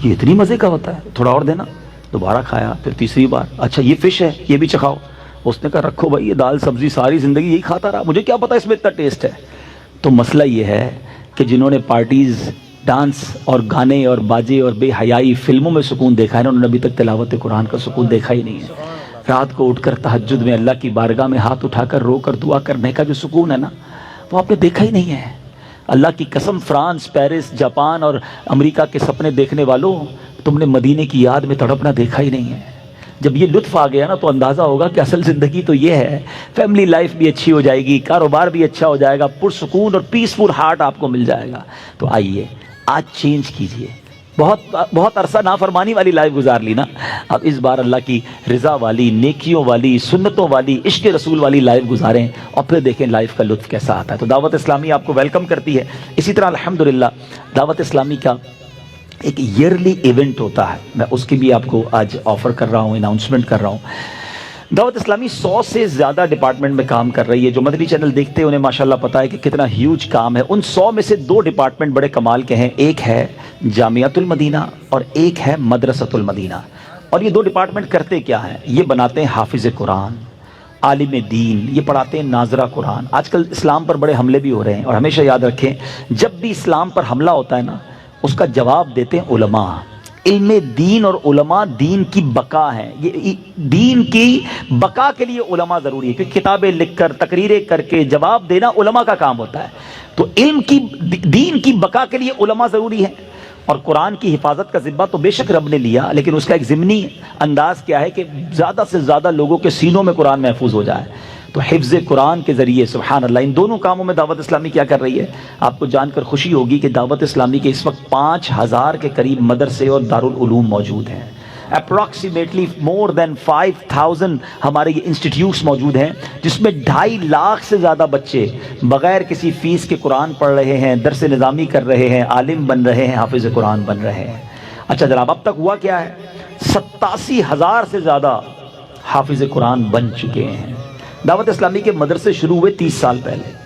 یہ اتنی مزے کا ہوتا ہے، تھوڑا اور دینا۔ دوبارہ کھایا، پھر تیسری بار، اچھا یہ فش ہے یہ بھی چکھاؤ۔ اس نے کہا رکھو بھائی، یہ دال سبزی ساری زندگی یہی کھاتا رہا، مجھے کیا پتا اس میں اتنا ٹیسٹ ہے۔ تو مسئلہ یہ ہے کہ جنہوں نے پارٹیز، ڈانس اور گانے اور باجے اور بے حیائی فلموں میں سکون دیکھا ہے نا، انہوں نے ابھی تک تلاوت قرآن کا سکون دیکھا ہی نہیں ہے۔ رات کو اٹھ کر تہجد میں اللہ کی بارگاہ میں ہاتھ اٹھا کر رو کر دعا کرنے کا جو سکون ہے نا، وہ آپ نے دیکھا ہی نہیں ہے۔ اللہ کی قسم، فرانس، پیرس، جاپان اور امریکہ کے سپنے دیکھنے والوں، تم نے مدینے کی یاد میں تڑپنا دیکھا ہی نہیں ہے۔ جب یہ لطف آ گیا نا تو اندازہ ہوگا کہ اصل زندگی تو یہ ہے۔ فیملی لائف بھی اچھی ہو جائے گی، کاروبار بھی اچھا ہو جائے گا، پرسکون اور پیسفل ہارٹ آپ کو مل جائے گا۔ تو آئیے آج چینج کیجئے۔ بہت عرصہ نافرمانی والی لائف گزار لی نا، اب اس بار اللہ کی رضا والی، نیکیوں والی، سنتوں والی، عشق رسول والی لائف گزاریں اور پھر دیکھیں لائف کا لطف کیسا آتا ہے۔ تو دعوت اسلامی آپ کو ویلکم کرتی ہے۔ اسی طرح الحمدللہ دعوت اسلامی کا ایک ایئرلی ایونٹ ہوتا ہے، میں اس کی بھی آپ کو آج آفر کر رہا ہوں، اناؤنسمنٹ کر رہا ہوں۔ دعوت اسلامی 100 سے زیادہ ڈپارٹمنٹ میں کام کر رہی ہے۔ جو مدنی چینل دیکھتے ہیں انہیں ماشاءاللہ پتہ ہے کہ کتنا ہیوج کام ہے۔ ان 100 میں سے 2 ڈپارٹمنٹ بڑے کمال کے ہیں، ایک ہے جامعۃ المدینہ اور ایک ہے مدرسۃ المدینہ۔ اور یہ 2 ڈپارٹمنٹ کرتے کیا ہیں؟ یہ بناتے ہیں حافظ قرآن، عالم دین، یہ پڑھاتے ہیں ناظرہ قرآن۔ آج کل اسلام پر بڑے حملے بھی ہو رہے ہیں، اور ہمیشہ یاد رکھیں جب بھی اسلام پر حملہ ہوتا ہے نا، اس کا جواب دیتے ہیں علماء۔ علم دین اور علماء دین کی بقا ہیں۔ یہ دین کی بقا کے لیے علماء ضروری ہے، کیونکہ کتابیں لکھ کر، تقریریں کر کے جواب دینا علماء کا کام ہوتا ہے۔ تو دین کی بقا کے لیے علماء ضروری ہیں۔ اور قرآن کی حفاظت کا ذمہ تو بے شک رب نے لیا، لیکن اس کا ایک ضمنی انداز کیا ہے کہ زیادہ سے زیادہ لوگوں کے سینوں میں قرآن محفوظ ہو جائے۔ تو حفظ قرآن کے ذریعے سبحان اللہ ان دونوں کاموں میں دعوت اسلامی کیا کر رہی ہے؟ آپ کو جان کر خوشی ہوگی کہ دعوت اسلامی کے اس وقت 5000 کے قریب مدرسے اور دارالعلوم موجود ہیں۔ اپروکسیمیٹلی مور دین 5000 ہمارے یہ انسٹیٹیوٹس موجود ہیں، جس میں 2.5 لاکھ سے زیادہ بچے بغیر کسی فیس کے قرآن پڑھ رہے ہیں، درس نظامی کر رہے ہیں، عالم بن رہے ہیں، حافظ قرآن بن رہے ہیں۔ اچھا جناب، اب تک ہوا کیا ہے؟ 87,000 سے زیادہ حافظ قرآن بن چکے ہیں۔ دعوت اسلامی کے مدرسے شروع ہوئے 30 سال پہلے۔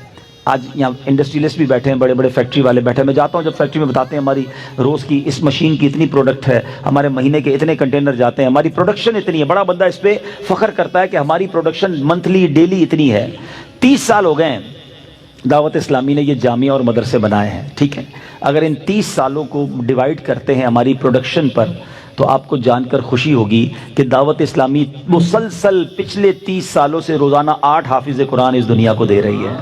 آج یہاں انڈسٹریلسٹ بھی بیٹھے ہیں، بڑے بڑے فیکٹری والے بیٹھے ہیں۔ میں جاتا ہوں جب فیکٹری میں بتاتے ہیں ہماری روز کی اس مشین کی اتنی پروڈکٹ ہے، ہمارے مہینے کے اتنے کنٹینر جاتے ہیں، ہماری پروڈکشن اتنی ہے، بڑا بندہ اس پہ فخر کرتا ہے کہ ہماری پروڈکشن منتھلی ڈیلی اتنی ہے۔ 30 سال ہو گئے ہیں دعوت اسلامی نے یہ جامعہ اور مدرسے بنائے ہیں، ٹھیک ہے۔ اگر ان 30 سالوں کو ڈیوائیڈ کرتے ہیں ہماری پروڈکشن پر تو آپ کو جان کر خوشی ہوگی کہ دعوت اسلامی مسلسل پچھلے 30 سالوں سے روزانہ 8 حافظ قرآن اس دنیا کو دے رہی ہے۔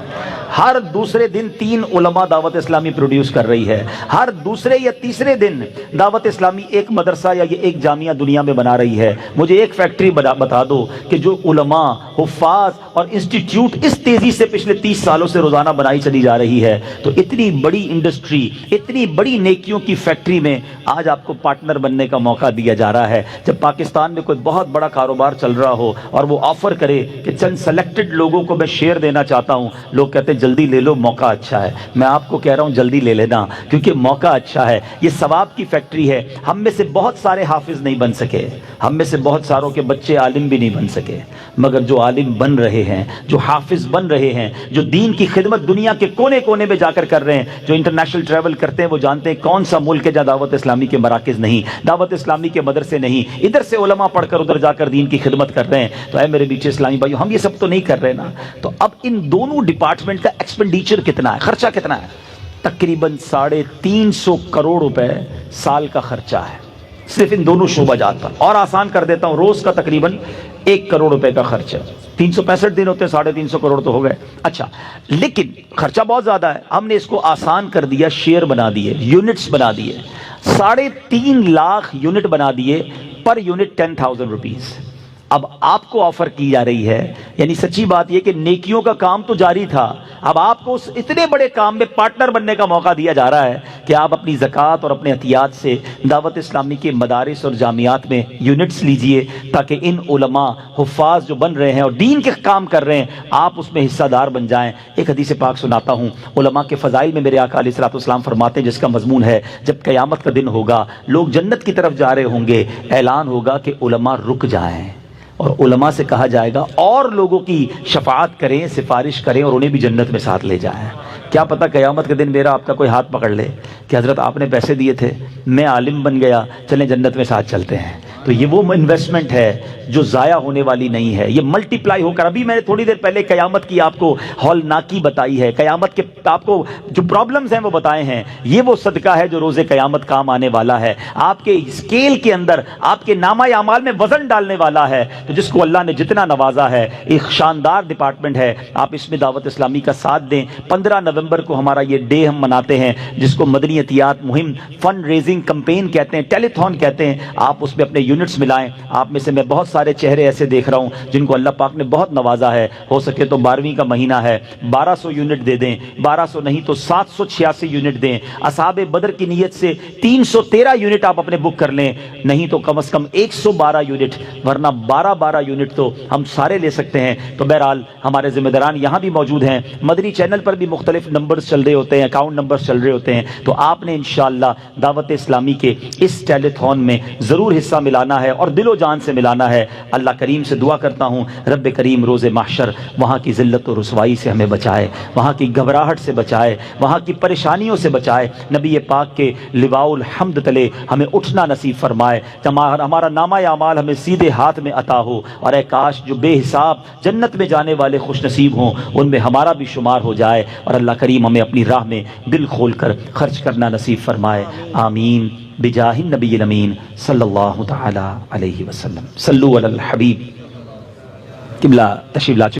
ہر دوسرے دن 3 علماء دعوت اسلامی پروڈیوس کر رہی ہے۔ ہر دوسرے یا تیسرے دن دعوت اسلامی ایک مدرسہ یا یہ ایک جامعہ دنیا میں بنا رہی ہے۔ مجھے ایک فیکٹری بتا دو کہ جو علماء، حفاظ اور انسٹیٹیوٹ اس تیزی سے پچھلے 30 سالوں سے روزانہ بنائی چلی جا رہی ہے، تو اتنی بڑی انڈسٹری، اتنی بڑی نیکیوں کی فیکٹری میں آج آپ کو پارٹنر بننے کا موقع دیا جا رہا ہے۔ جب پاکستان میں کوئی بہت بڑا کاروبار چل رہا ہو اور وہ آفر کرے کہ چند سلیکٹڈ لوگوں کو میں شیئر دینا چاہتا ہوں، لوگ کہتے ہیں جلدی لے لو، موقع اچھا ہے. میں آپ کو کہہ رہا ہوں جلدی لے لینا، کیونکہ موقع اچھا ہے. یہ ثواب کی فیکٹری ہے. ہم میں سے بہت سارے حافظ نہیں بن سکے، ہم میں سے بہت ساروں کے بچے عالم بھی نہیں بن سکے، مگر جو عالم بن رہے ہیں، جو حافظ بن رہے ہیں، جو دین کی خدمت دنیا کے کونے کونے میں جا کر رہے ہیں، جو انٹرنیشنل ٹریول کرتے ہیں، وہ جانتے ہیں کون سا ملک ہے جہاں دعوت اسلامی کے مراکز نہیں، دعوت اسلامی کے مدرسے نہیں. ادھر سے علماء پڑھ کر ادھر جا کر دین کی خدمت کر رہے ہیں. تو اے میرے بیچے اسلامی بھائیو، ہم یہ سب تو نہیں کر رہے نا. تو اب ان دونوں ڈپارٹمنٹ کا ایکسپینڈیچر کتنا ہے، خرچہ کتنا ہے؟ تقریباً 350 کروڑ روپے سال کا خرچہ ہے صرف ان دونوں شعبہ جات پر. اور آسان کر دیتا ہوں، روز کا تقریباً 1 کروڑ روپے کا خرچہ. 365 دن ہوتے ہیں، 350 کروڑ تو ہو گئے. اچھا، لیکن خرچہ بہت زیادہ ہے. ہم نے اس کو آسان کر دیا، شیئر بنا دیے، یونٹس بنا دیے. 3.5 لاکھ یونٹ بنا دیے، پر یونٹ 10,000 روپیز. اب آپ کو آفر کی جا رہی ہے، یعنی سچی بات یہ کہ نیکیوں کا کام تو جاری تھا، اب آپ کو اس اتنے بڑے کام میں پارٹنر بننے کا موقع دیا جا رہا ہے کہ آپ اپنی زکوٰۃ اور اپنے عطیات سے دعوت اسلامی کے مدارس اور جامعات میں یونٹس لیجئے، تاکہ ان علماء حفاظ جو بن رہے ہیں اور دین کے کام کر رہے ہیں، آپ اس میں حصہ دار بن جائیں. ایک حدیث پاک سناتا ہوں. علماء کے فضائل میں میرے آقا علیہ الصلوۃ والسلام فرماتے ہیں، جس کا مضمون ہے جب قیامت کا دن ہوگا، لوگ جنت کی طرف جا رہے ہوں گے، اعلان ہوگا کہ علماء رک جائیں، اور علماء سے کہا جائے گا اور لوگوں کی شفاعت کریں، سفارش کریں، اور انہیں بھی جنت میں ساتھ لے جائیں. کیا پتہ قیامت کے دن میرا آپ کا کوئی ہاتھ پکڑ لے کہ حضرت آپ نے پیسے دیے تھے، میں عالم بن گیا، چلیں جنت میں ساتھ چلتے ہیں. تو یہ وہ انویسٹمنٹ ہے جو ضائع ہونے والی نہیں ہے، یہ ملٹی پلائی ہو کر. ابھی میں نے تھوڑی دیر پہلے قیامت کی آپ کو ہولناکی بتائی ہے، قیامت کے آپ کو جو پرابلمز ہیں وہ بتائے ہیں. یہ وہ صدقہ ہے جو روز قیامت کام آنے والا ہے، آپ کے اسکیل کے اندر، آپ کے نامہ اعمال میں وزن ڈالنے والا ہے. تو جس کو اللہ نے جتنا نوازا ہے، ایک شاندار ڈپارٹمنٹ ہے، آپ اس میں دعوت اسلامی کا ساتھ دیں. 15 نومبر کو ہمارا یہ ڈے ہم مناتے ہیں، جس کو مدنی عطیات مہم فنڈ ریزنگ کمپین کہتے ہیں، ٹیلی تھون کہتے ہیں. آپ اس میں اپنے یونٹس ملائیں. آپ میں سے میں بہت سارے چہرے ایسے دیکھ رہا ہوں جن کو اللہ پاک نے بہت نوازا ہے. ہو سکے تو 12ویں کا مہینہ ہے، 1200 یونٹ دے دیں، 1200 نہیں تو 786 یونٹ دیں. اصحاب بدر کی نیت سے 313 یونٹ آپ اپنے بک کر لیں، نہیں تو کم از کم 112 یونٹ، ورنہ 12 یونٹ تو ہم سارے لے سکتے ہیں. تو بہرحال ہمارے ذمہ داران یہاں بھی موجود ہیں، مدنی چینل پر بھی مختلف نمبرز چل رہے ہوتے ہیں، اکاؤنٹ نمبرز چل رہے ہوتے ہیں. تو آپ نے انشاءاللہ دعوت اسلامی کے اس ٹیلی تھون میں ضرور حصہ ملانا ہے اور دل و جان سے ملانا ہے. اللہ کریم سے دعا کرتا ہوں رب کریم روز محشر وہاں کی ذلت و رسوائی سے ہمیں بچائے، وہاں کی گھبراہٹ سے بچائے، وہاں کی پریشانیوں سے بچائے. نبی پاک کے لواء الحمد تلے ہمیں اٹھنا نصیب فرمائے، ہمارا نامہ اعمال ہمیں سیدھے ہاتھ میں عطا ہو. اور اے کاش جو بے حساب جنت میں جانے والے خوش نصیب ہوں ان میں ہمارا بھی شمار ہو جائے، اور اللہ کریم ہمیں اپنی راہ میں دل کھول کر خرچ کرنا نصیب فرمائے. آمین بجاہ النبی الامین صلی اللہ تعالی علیہ وسلم. صلو علی الحبیب. قبلہ تشریف لا چکے